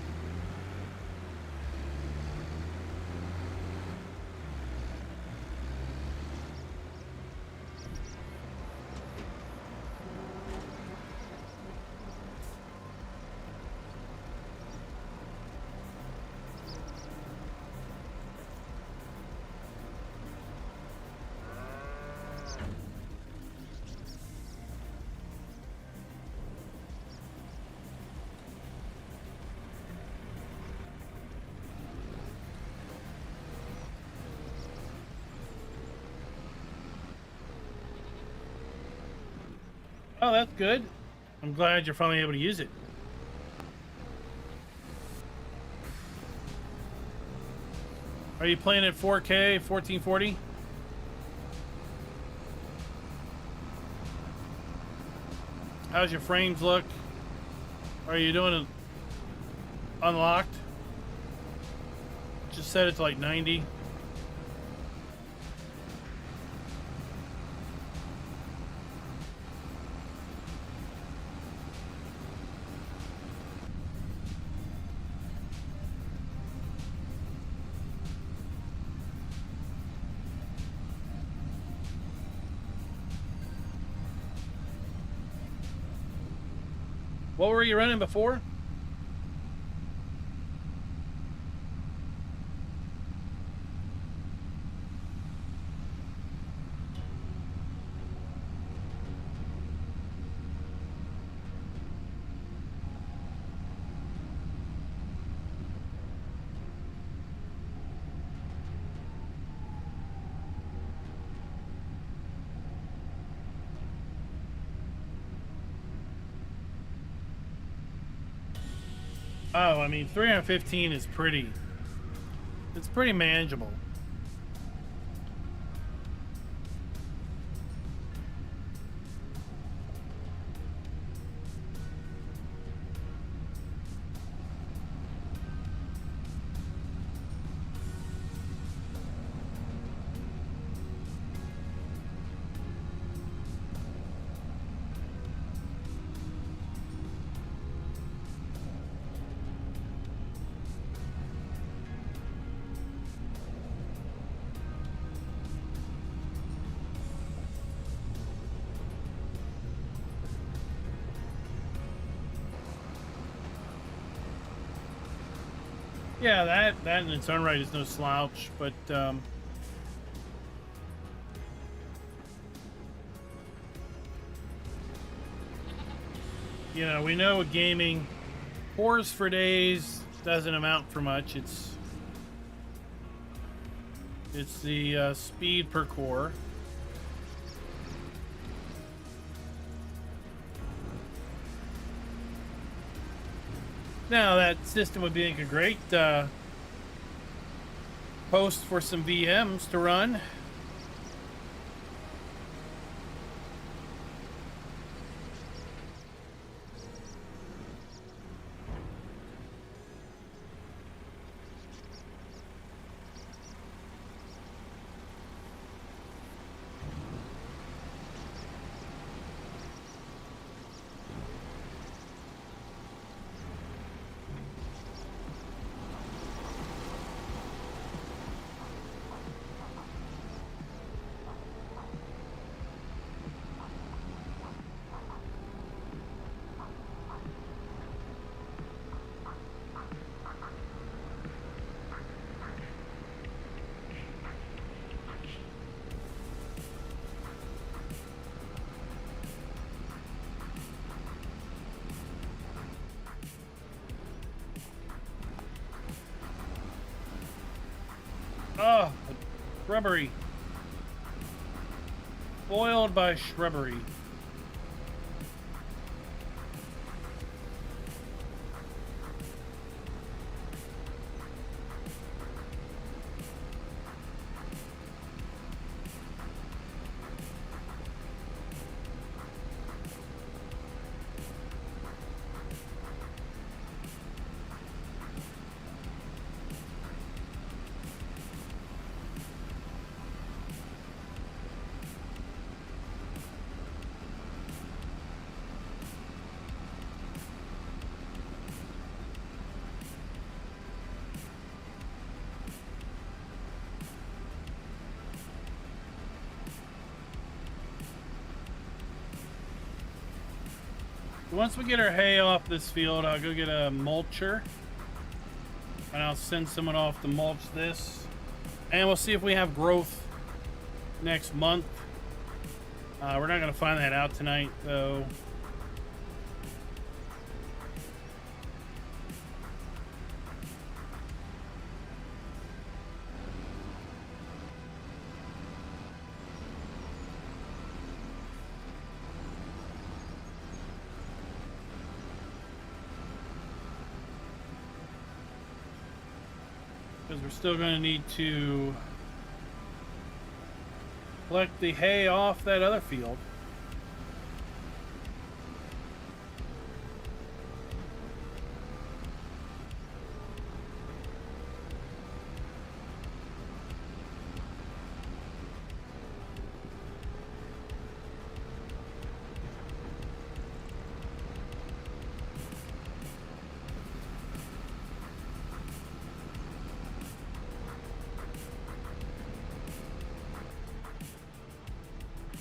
Oh, that's good. I'm glad you're finally able to use it. Are you playing at 4K, 1440? How's your frames look? Are you doing it unlocked? Just set it to like 90. What were you running before? Oh, I mean, 315 is pretty. It's pretty manageable. Yeah, that in its own right is no slouch, but you know, we know with gaming, cores for days doesn't amount for much. It's the speed per core. Now that system would be a great host for some VMs to run. Shrubbery. Foiled by shrubbery. Once we get our hay off this field, I'll go get a mulcher. And I'll send someone off to mulch this. And we'll see if we have growth next month. We're not going to find that out tonight, though. Because we're still going to need to collect the hay off that other field.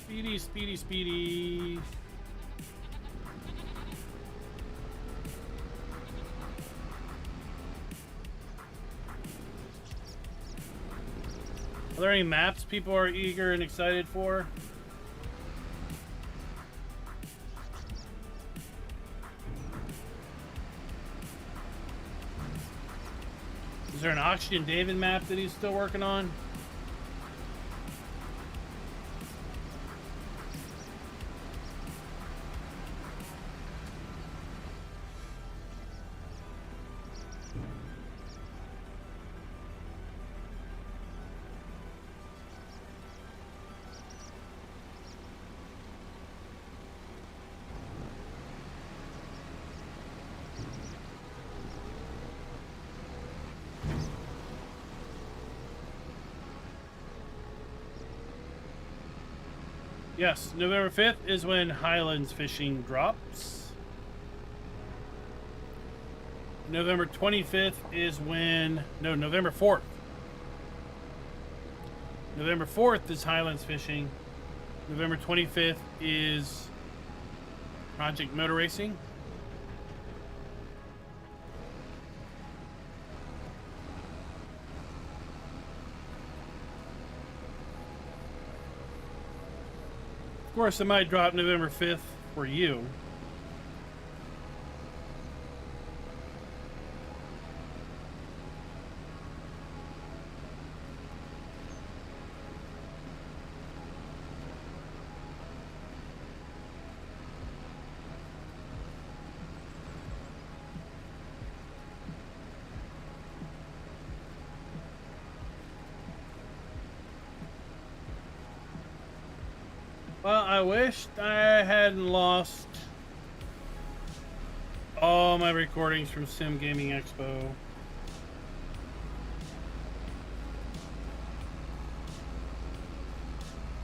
Speedy, speedy, speedy. Are there any maps people are eager and excited for? Is there an Oxygen David map that he's still working on? Yes, November 5th is when Highlands fishing drops. November 25th is when... No, November 4th. November 4th is Highlands fishing. November 25th is Project Motor Racing. Of course, it might drop November 5th for you. Well, I wished I hadn't lost all my recordings from Sim Gaming Expo.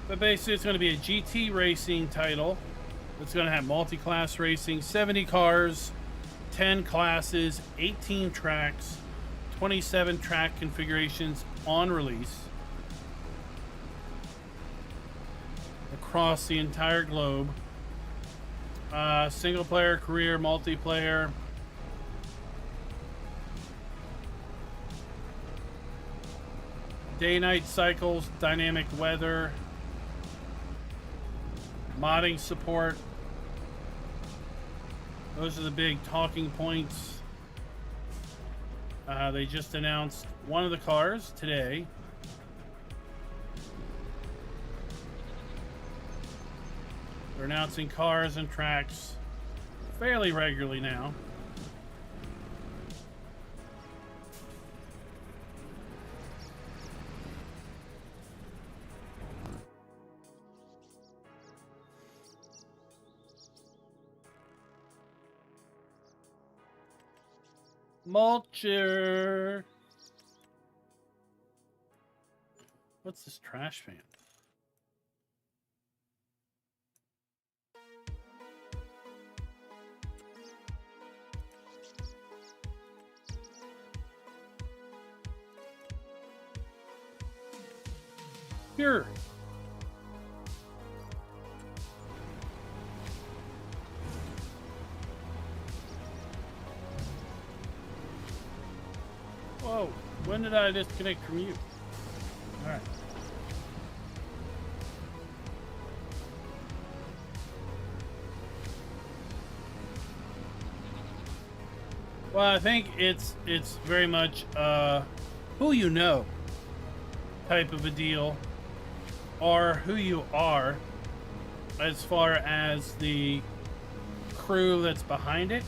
But basically, it's going to be a GT racing title. It's going to have multi-class racing, 70 cars, 10 classes, 18 tracks, 27 track configurations on release. Across the entire globe. Single player, career, multiplayer. Day-night cycles, dynamic weather. Modding support. Those are the big talking points. They just announced one of the cars today. They're announcing cars and tracks fairly regularly now. Mulcher. What's this trash fan? Here. Whoa, when did I disconnect from you? All right. Well, I think it's very much who you know type of a deal, or who you are as far as the crew that's behind it.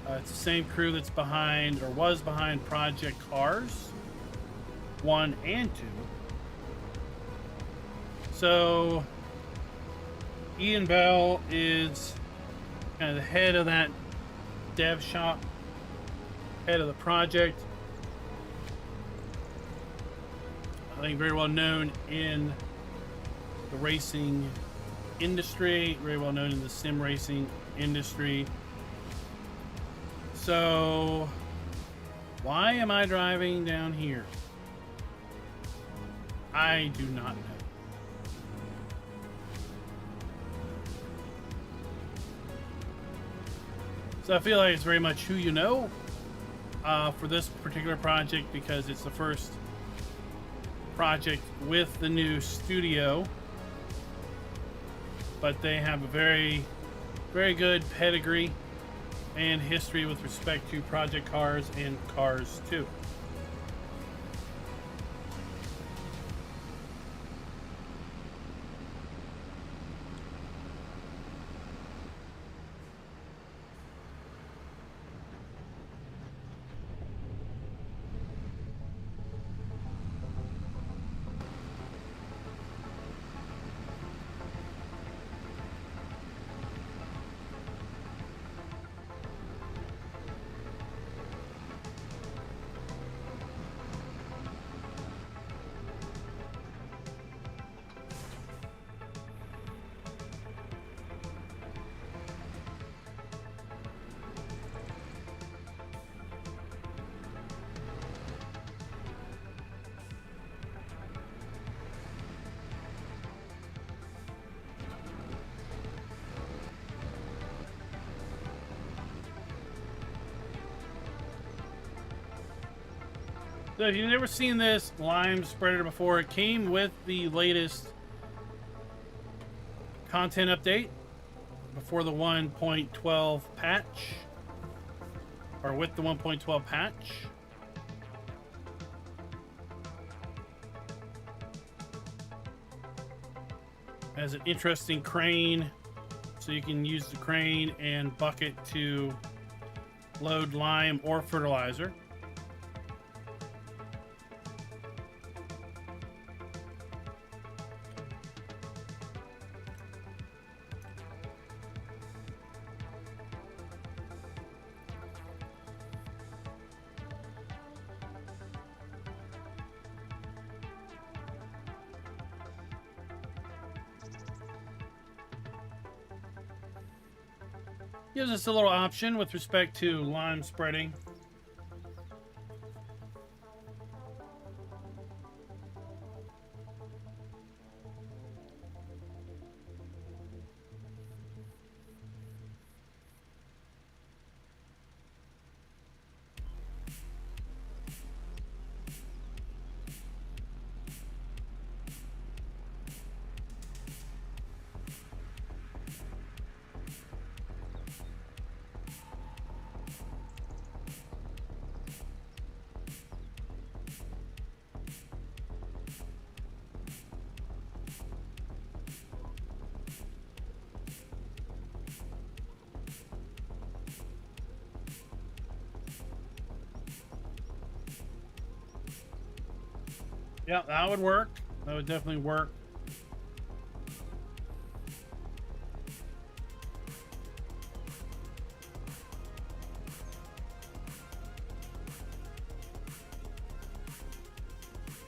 It's the same crew that's behind, or was behind, Project Cars 1 and 2. So Ian Bale is kind of the head of that dev shop, head of the project. I think very well known in the racing industry, very well known in the sim racing industry. So why am I driving down here? I do not know. So I feel like it's very much who you know for this particular project, because it's the first project with the new studio. But they have a very, very good pedigree and history with respect to Project Cars and Cars 2. So if you've never seen this lime spreader before, it came with the latest content update before the 1.12 patch, or with the 1.12 patch. Has an interesting crane, so you can use the crane and bucket to load lime or fertilizer. Gives us a little option with respect to lime spreading. Yeah, that would work. That would definitely work.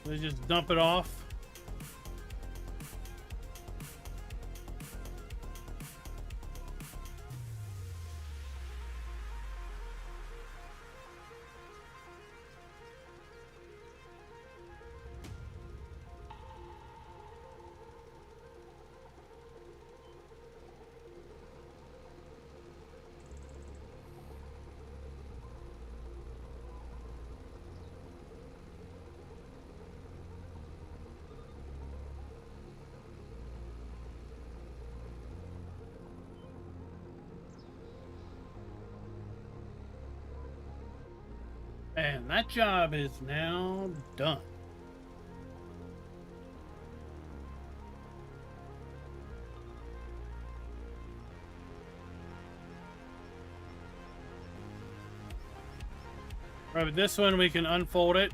They just dump it off. And that job is now done. Right, with this one we can unfold it.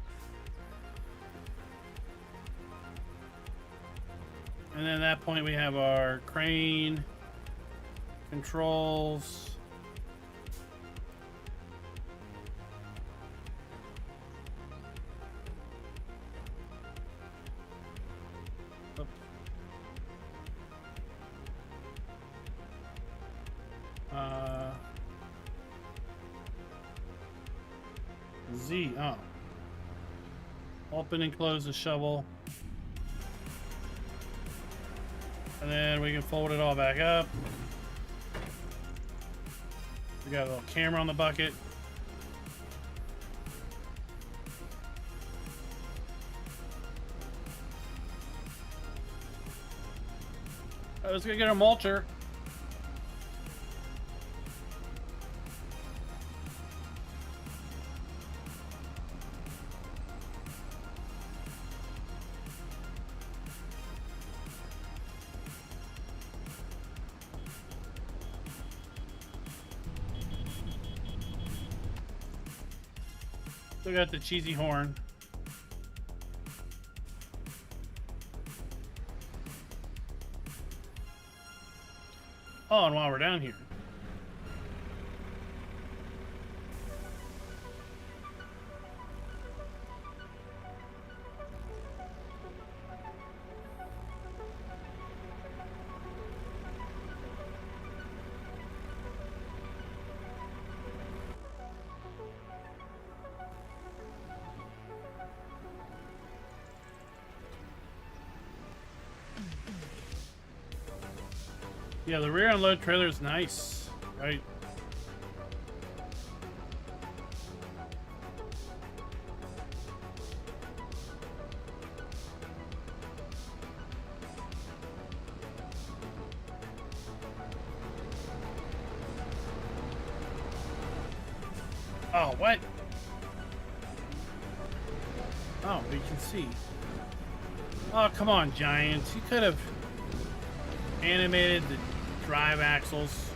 And then at that point we have our crane controls. Z, oh. Open and close the shovel. And then we can fold it all back up. We got a little camera on the bucket. All right, let's go get our mulcher. Still got the cheesy horn. Oh, and while we're down here. Yeah, the rear unload trailer is nice, right? Oh, what? Oh, we can see. Oh, come on, Giants. You could have animated the drive axles.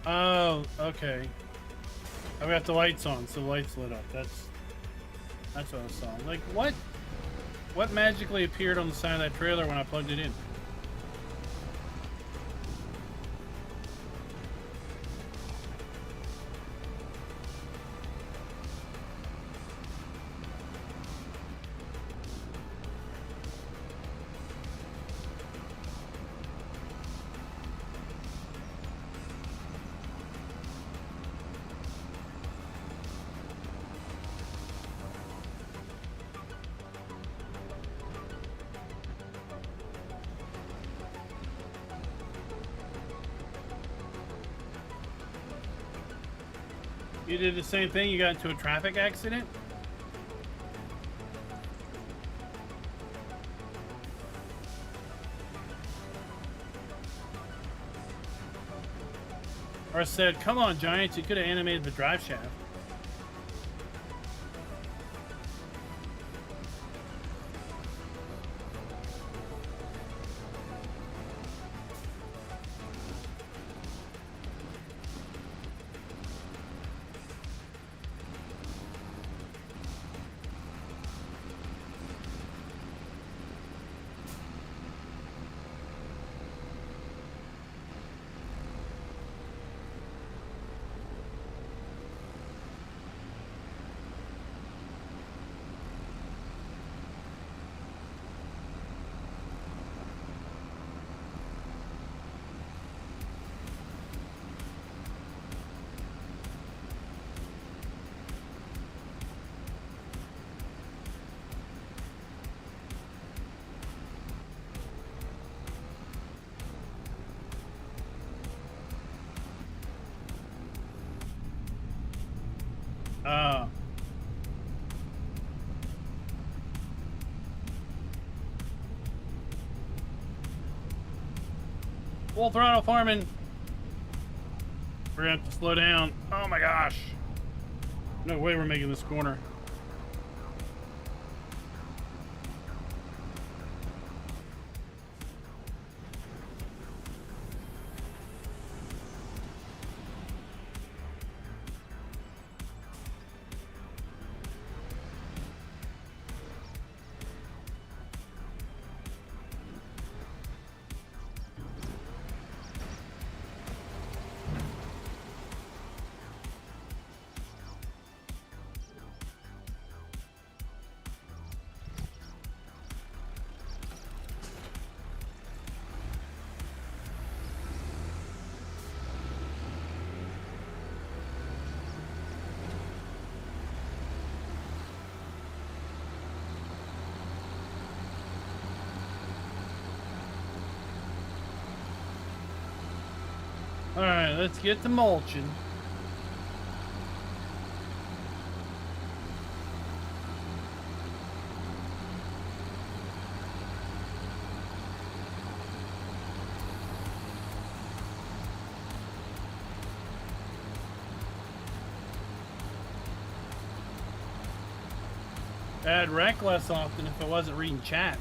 Oh, okay. I've got the lights on, so the lights lit up. That's what I saw. Like, what magically appeared on the side of that trailer when I plugged it in? You did the same thing? You got into a traffic accident? Or said, come on, Giants, you could have animated the drive shaft. Full throttle farming. We're gonna have to slow down. Oh my gosh. No way we're making this corner. All right, let's get to mulching. I'd wreck less often if I wasn't reading chat.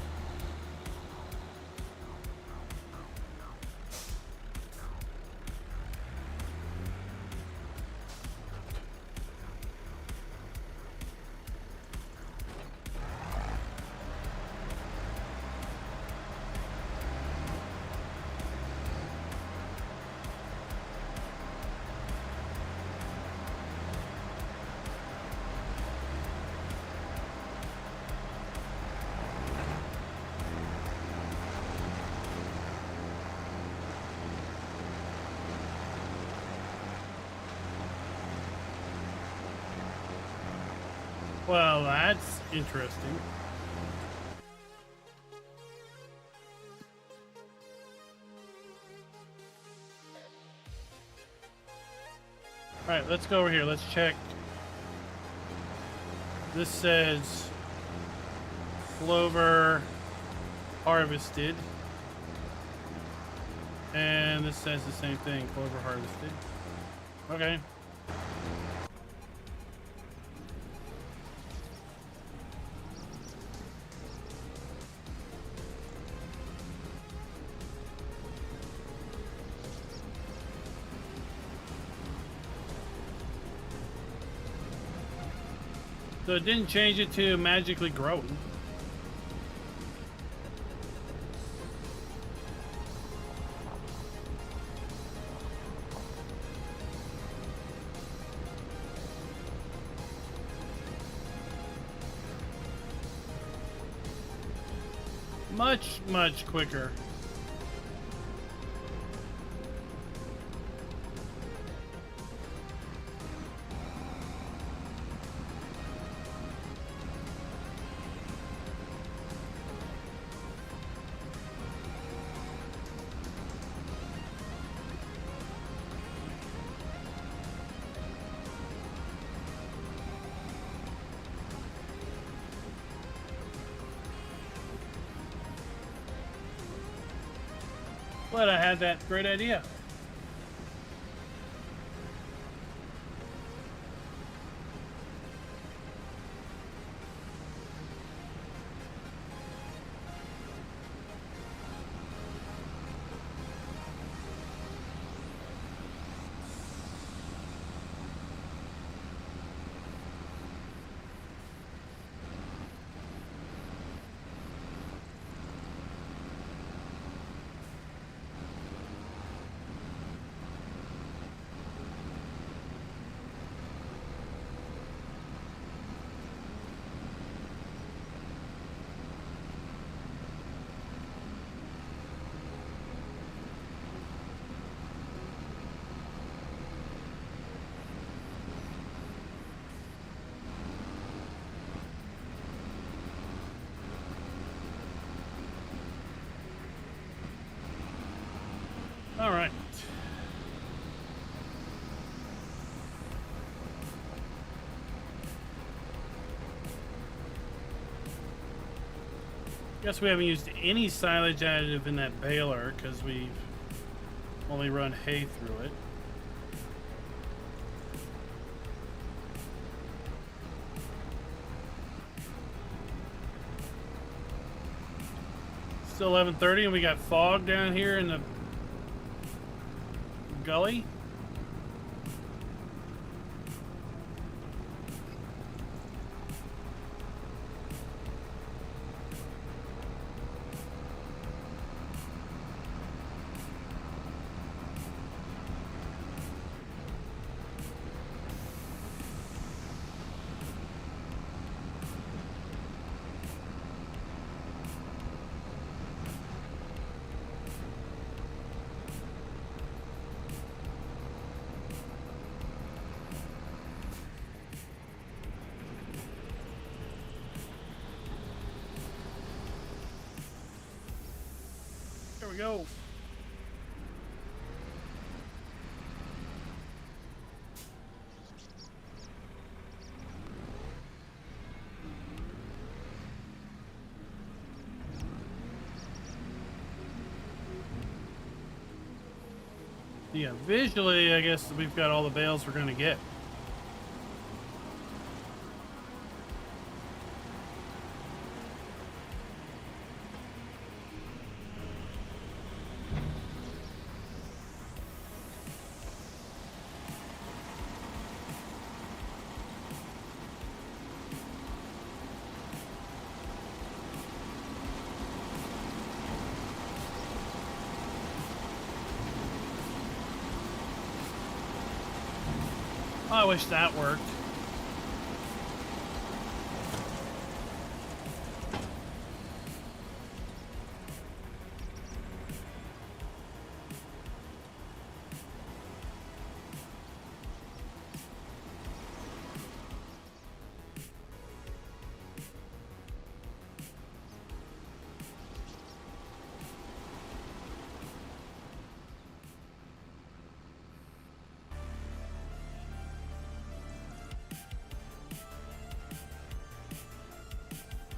Well, that's interesting. All right, let's go over here. Let's check. This says clover harvested. And this says the same thing, clover harvested. Okay. So it didn't change it to magically growing. Much quicker. But I had that great idea. All right. Guess we haven't used any silage additive in that baler because we've only run hay through it. Still 11:30 and we got fog down here in the gully. There we go. Yeah, visually, I guess we've got all the bales we're going to get. I wish that worked.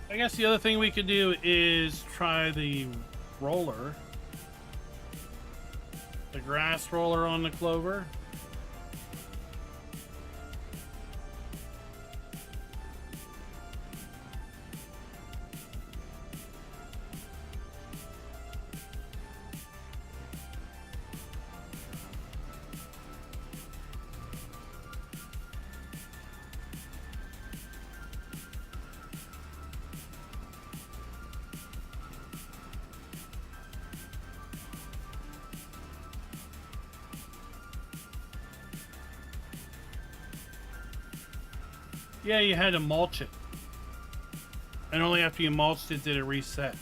I guess the other thing we could do is try the roller. The grass roller on the clover. Yeah, you had to mulch it. And only after you mulched it did it reset.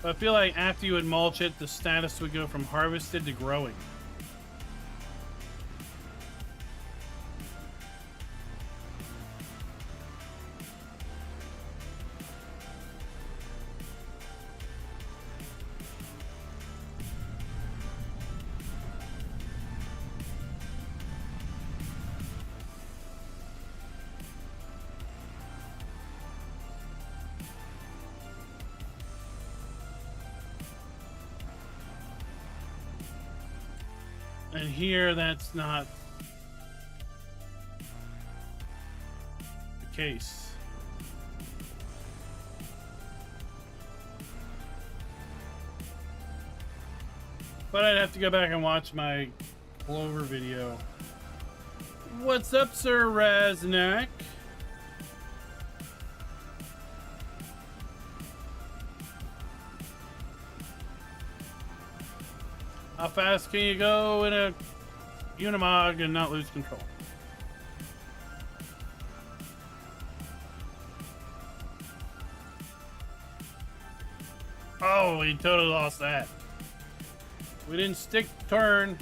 But I feel like after you would mulch it, the status would go from harvested to growing. And here, that's not the case. But I'd have to go back and watch my clover video. What's up, Sir Raznak? How fast can you go in a Unimog and not lose control? Oh, we totally lost that. We didn't stick turn.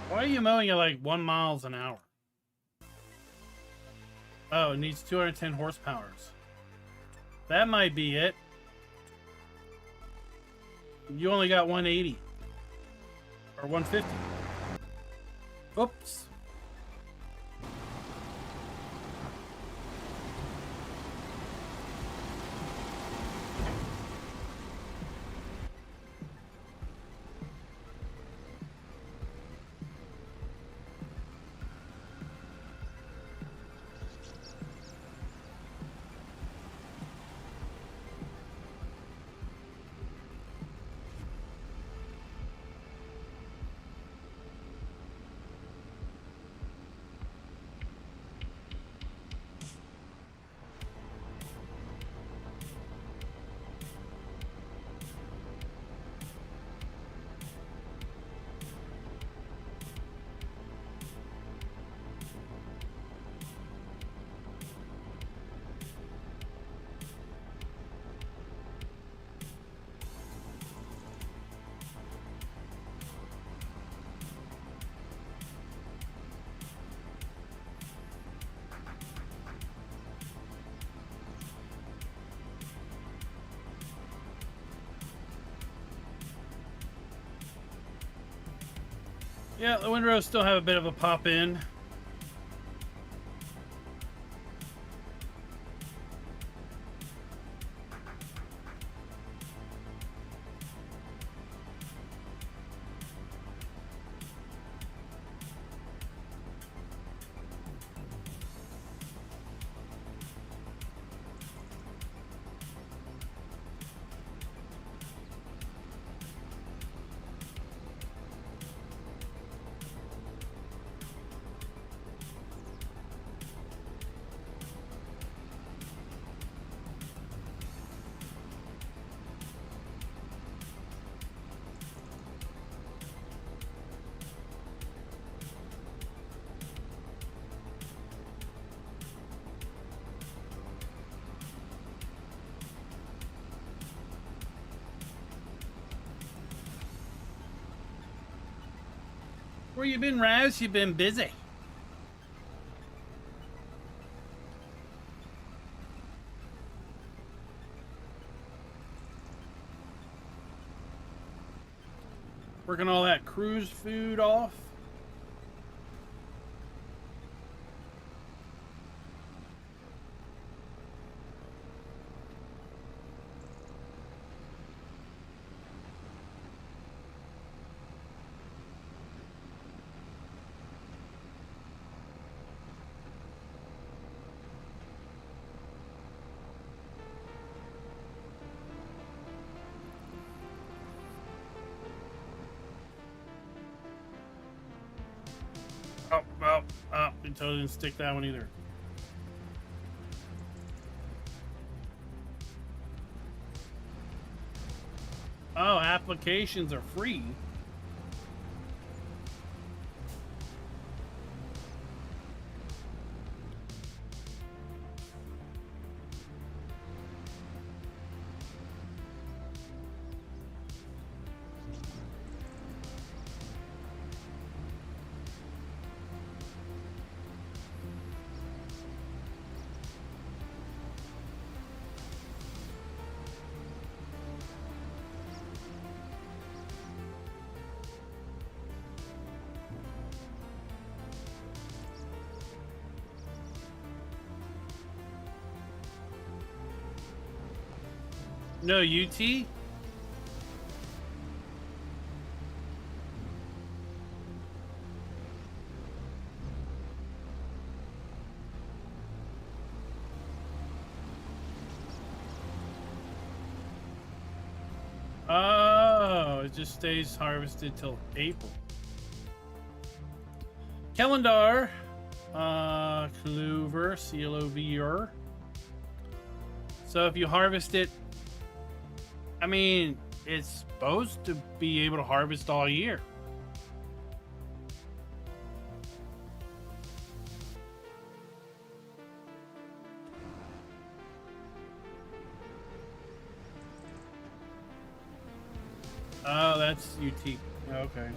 Why are you mowing at like 1 mile an hour? Oh, it needs 210 horsepower. That might be it. You only got 180. Or 150. Oops. Yeah, the windrows still have a bit of a pop in. Where you been, Raz? You been busy. Working all that cruise food off. totally didn't stick that one either. Oh, applications are free. No UT? Oh, it just stays harvested till April. Calendar, Clover, CLOVR. So if you harvest it, I mean, it's supposed to be able to harvest all year. Oh, that's UT. Okay.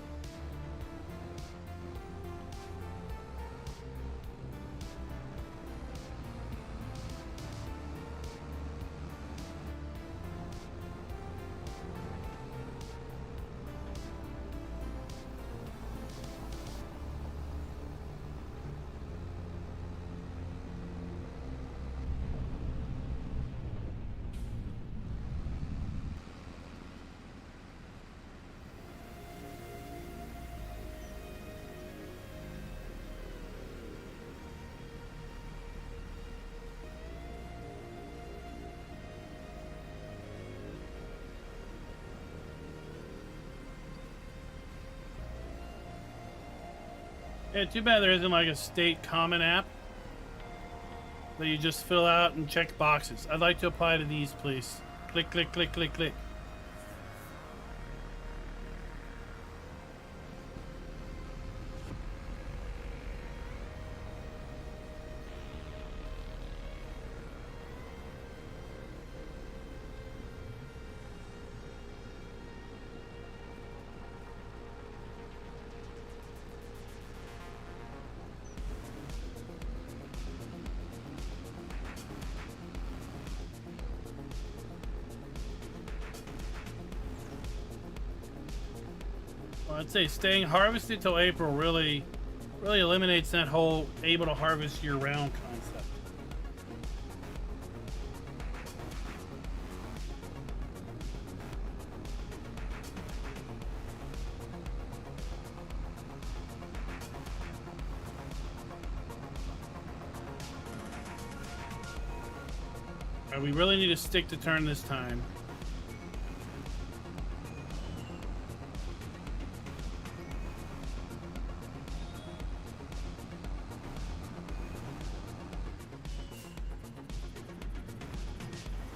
Yeah, too bad there isn't like a state common app that you just fill out and check boxes. I'd like to apply to these, please. Click, click, click, click, click. I'd say staying harvested till April really eliminates that whole able to harvest year-round concept. Right, we really need to stick to turn this time.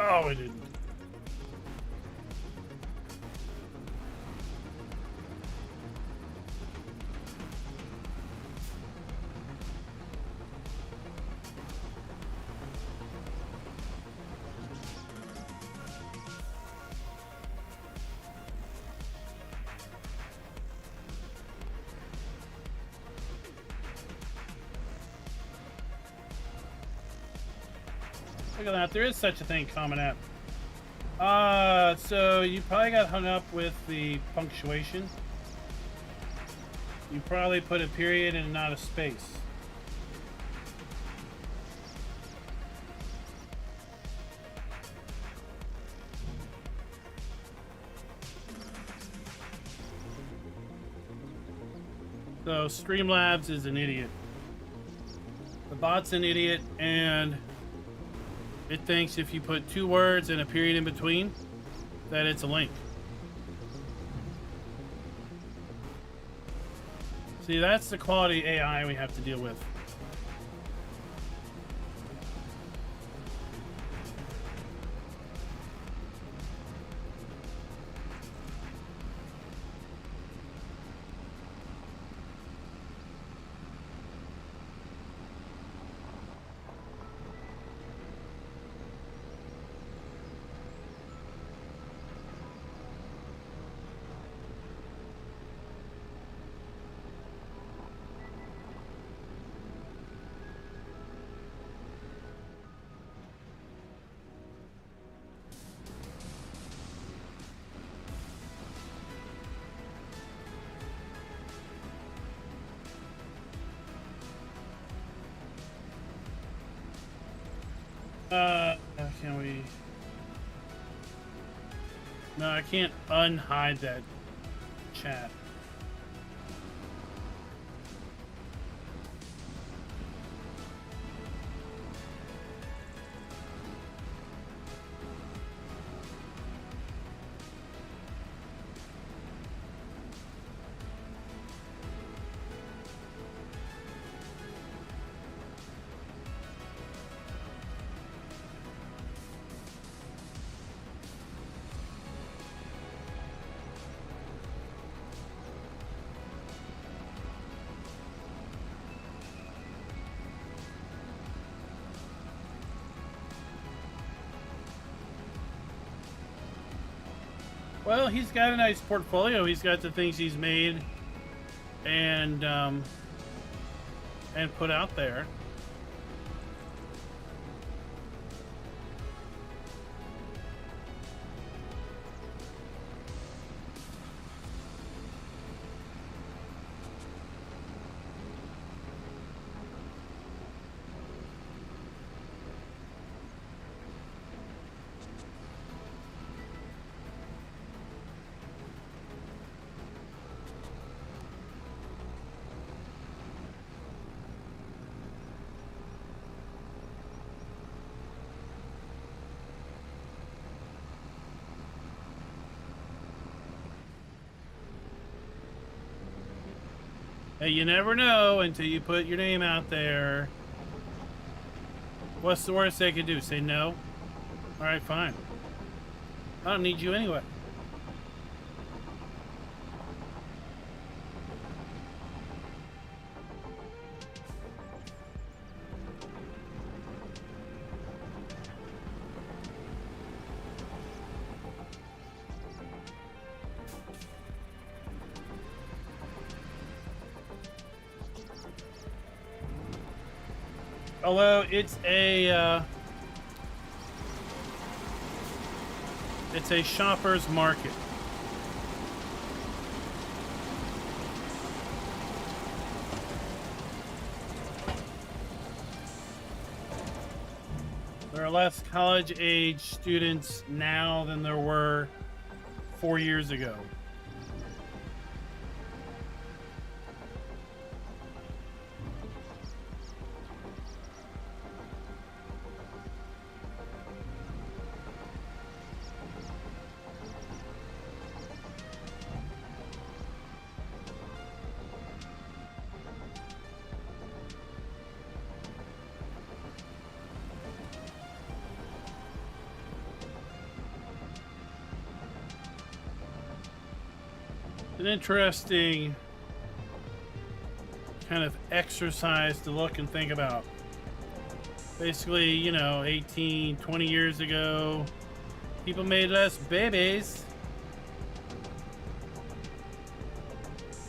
Oh, we didn't. Look at that, there is such a thing, common app. So you probably got hung up with the punctuation. You probably put a period and not a space. So Streamlabs is an idiot. The bot's an idiot, and it thinks if you put 2 words and a period in between, that it's a link. See, that's the quality AI we have to deal with. Can we? No, I can't unhide that chat. Well, he's got a nice portfolio. He's got the things he's made and put out there. Hey, you never know until you put your name out there. What's the worst they could do? Say no? Alright, fine. I don't need you anyway. Although it's a shopper's market. There are less college-age students now than there were 4 years ago. An interesting kind of exercise to look and think about. Basically, you know, 18, 20 years ago, people made less babies.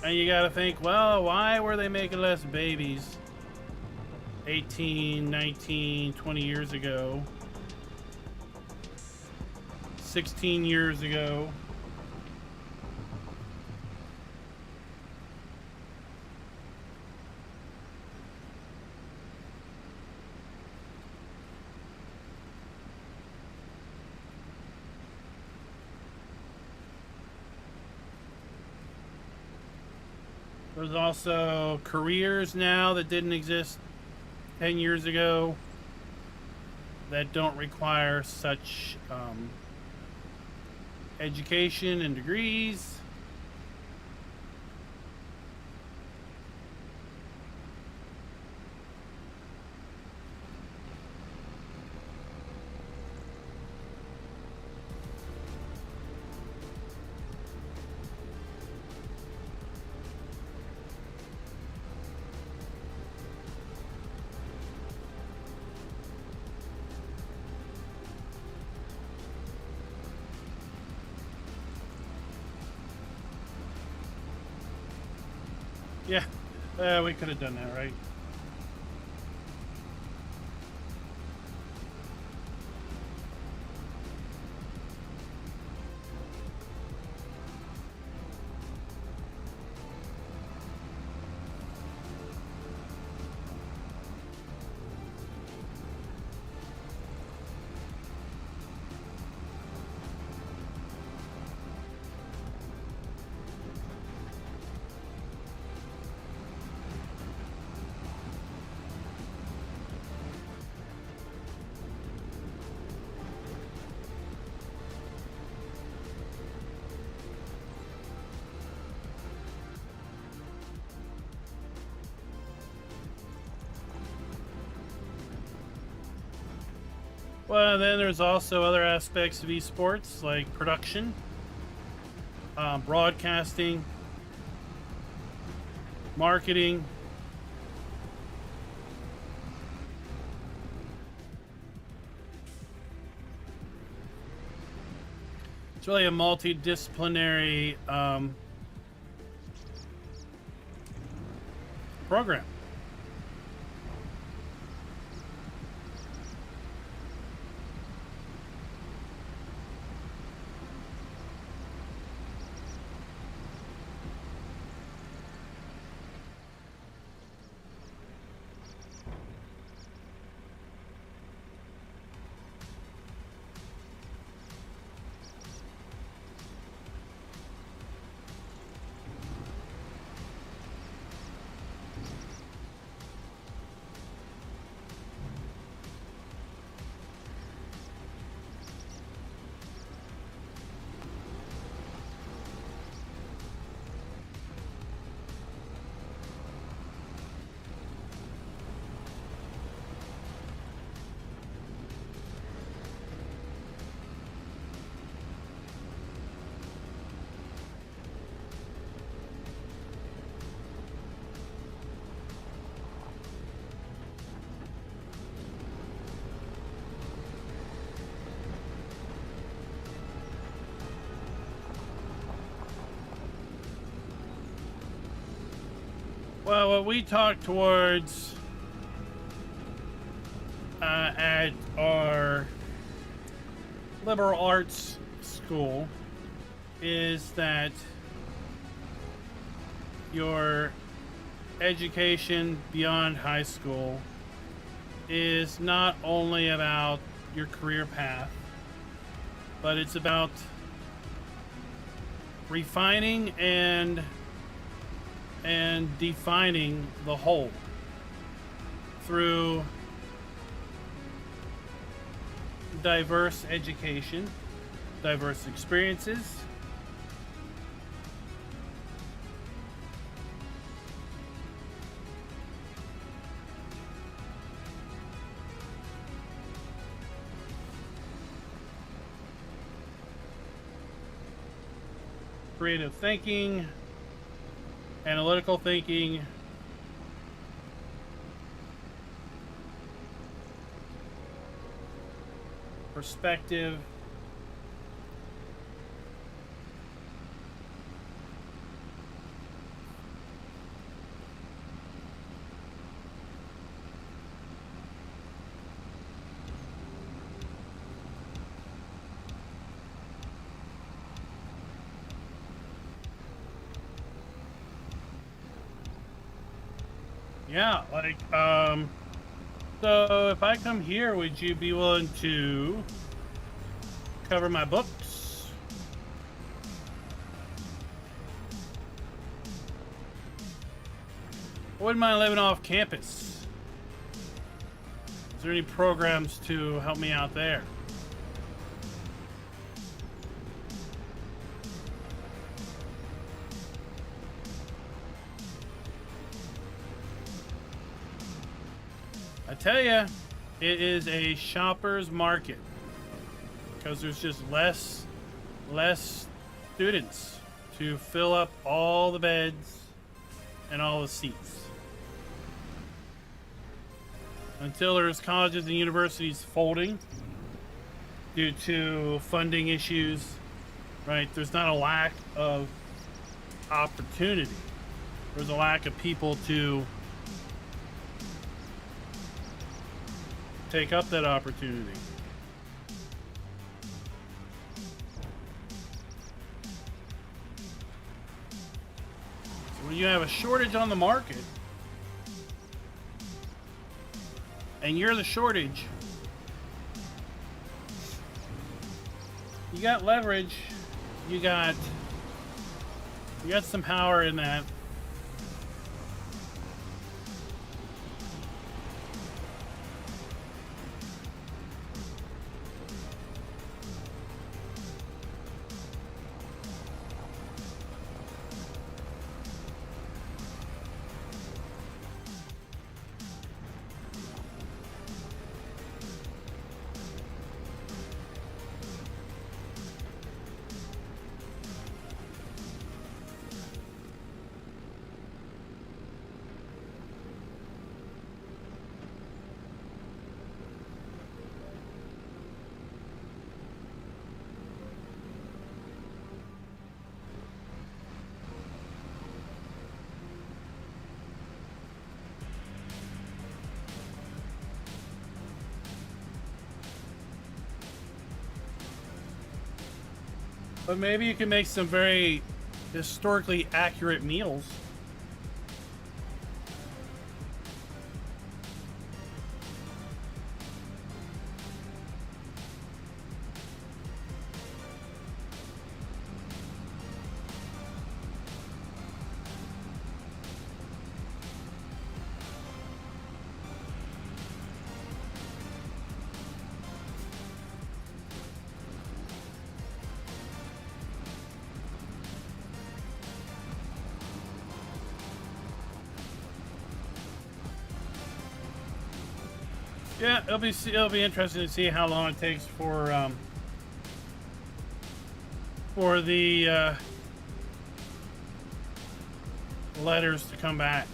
And you gotta think, well, why were they making less babies 18, 19, 20 years ago? 16 years ago? There's also careers now that didn't exist 10 years ago that don't require such education and degrees. Yeah, we could have done that, right? Well, then there's also other aspects of esports like production, broadcasting, marketing. It's really a multidisciplinary program. Well, what we talk towards at our liberal arts school is that your education beyond high school is not only about your career path, but it's about refining and defining the whole through diverse education, diverse experiences, creative thinking, analytical thinking, perspective, yeah, like, so if I come here, would you be willing to cover my books? I wouldn't mind living off campus. Is there any programs to help me out there? I tell you, it is a shopper's market because there's just less students to fill up all the beds and all the seats. Until there's colleges and universities folding due to funding issues, right? There's not a lack of opportunity. There's a lack of people to take up that opportunity. So when you have a shortage on the market and you're the shortage, you got leverage, you got some power in that. But maybe you can make some very historically accurate meals. Yeah, it'll be interesting to see how long it takes for the letters to come back.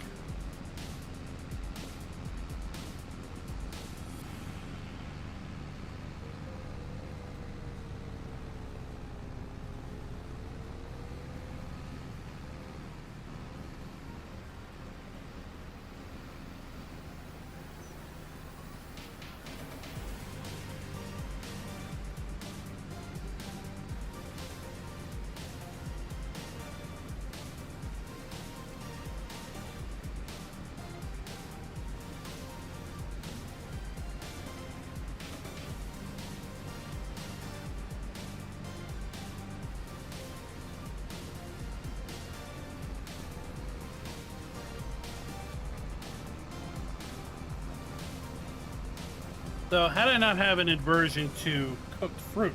So, had I not have an aversion to cooked fruit,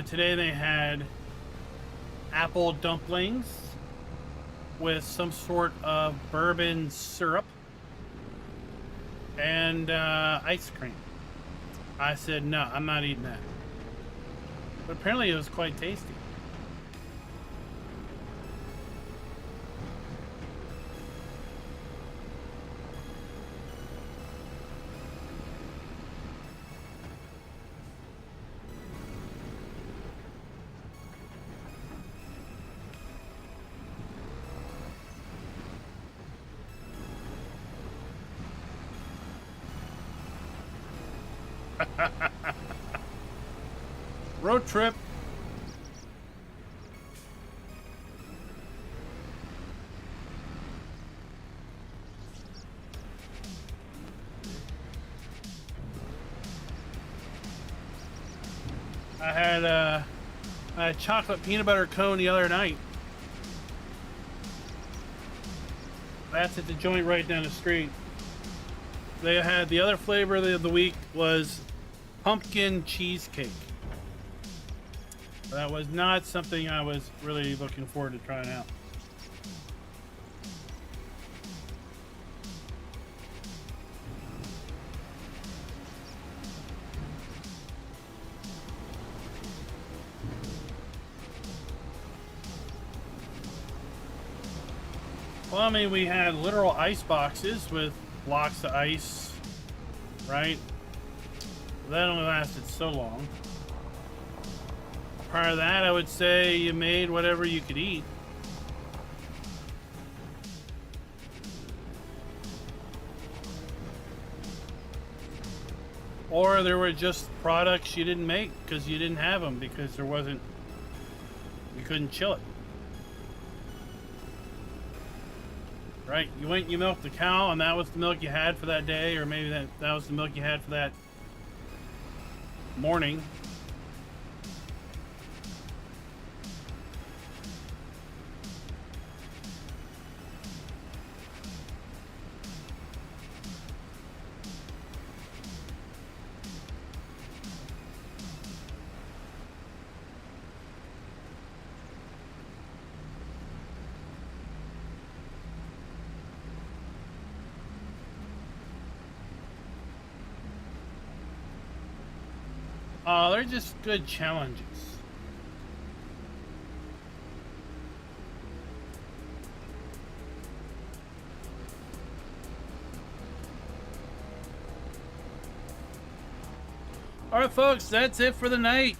today they had apple dumplings with some sort of bourbon syrup and ice cream. I said, no, I'm not eating that. But apparently it was quite tasty. Road trip. I had a chocolate peanut butter cone the other night. That's at the joint right down the street. They had the other flavor of the week was pumpkin cheesecake. That was not something I was really looking forward to trying out. Well, I mean, we had literal ice boxes with blocks of ice, right? That only lasted so long. Prior to that, I would say you made whatever you could eat. Or there were just products you didn't make because you didn't have them because there wasn't, you couldn't chill it. Right? You went and you milked the cow and that was the milk you had for that day, or maybe that was the milk you had for that morning. They're just good challenges. Alright folks, that's it for the night.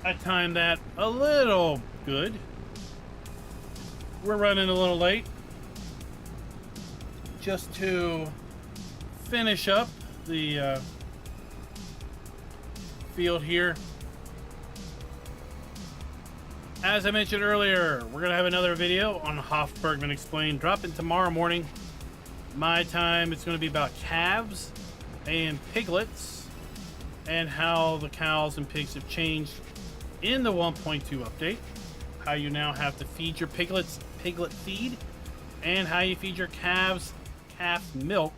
I timed that a little good. We're running a little late. Just to finish up the field here. As I mentioned earlier, we're going to have another video on Hof Bergmann Explained dropping tomorrow morning. My time, it's going to be about calves and piglets and how the cows and pigs have changed in the 1.2 update. How you now have to feed your piglets piglet feed, and how you feed your calves calf milk.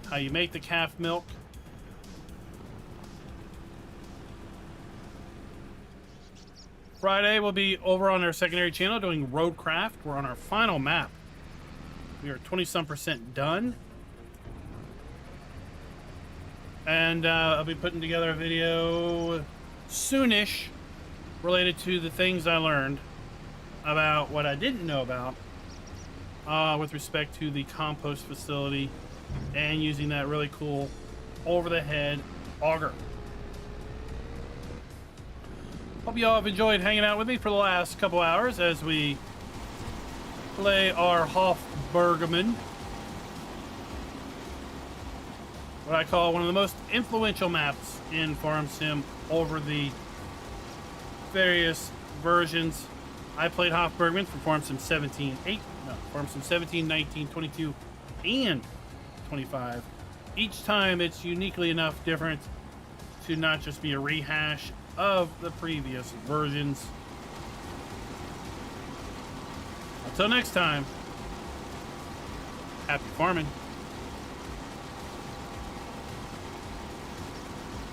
How you make the calf milk. Friday we'll be over on our secondary channel doing Roadcraft. We're on our final map. We are 20-some% done. And I'll be putting together a video soonish related to the things I learned about what I didn't know about with respect to the compost facility and using that really cool over-the-head auger. Hope you all have enjoyed hanging out with me for the last couple hours as we play our Hof Bergmann, what I call one of the most influential maps in Farm Sim over the various versions. I played Hof Bergmann for Farm Sim 17, Farm Sim 17, 19, 22, and 25. Each time it's uniquely enough different to not just be a rehash of the previous versions. Until next time, happy farming.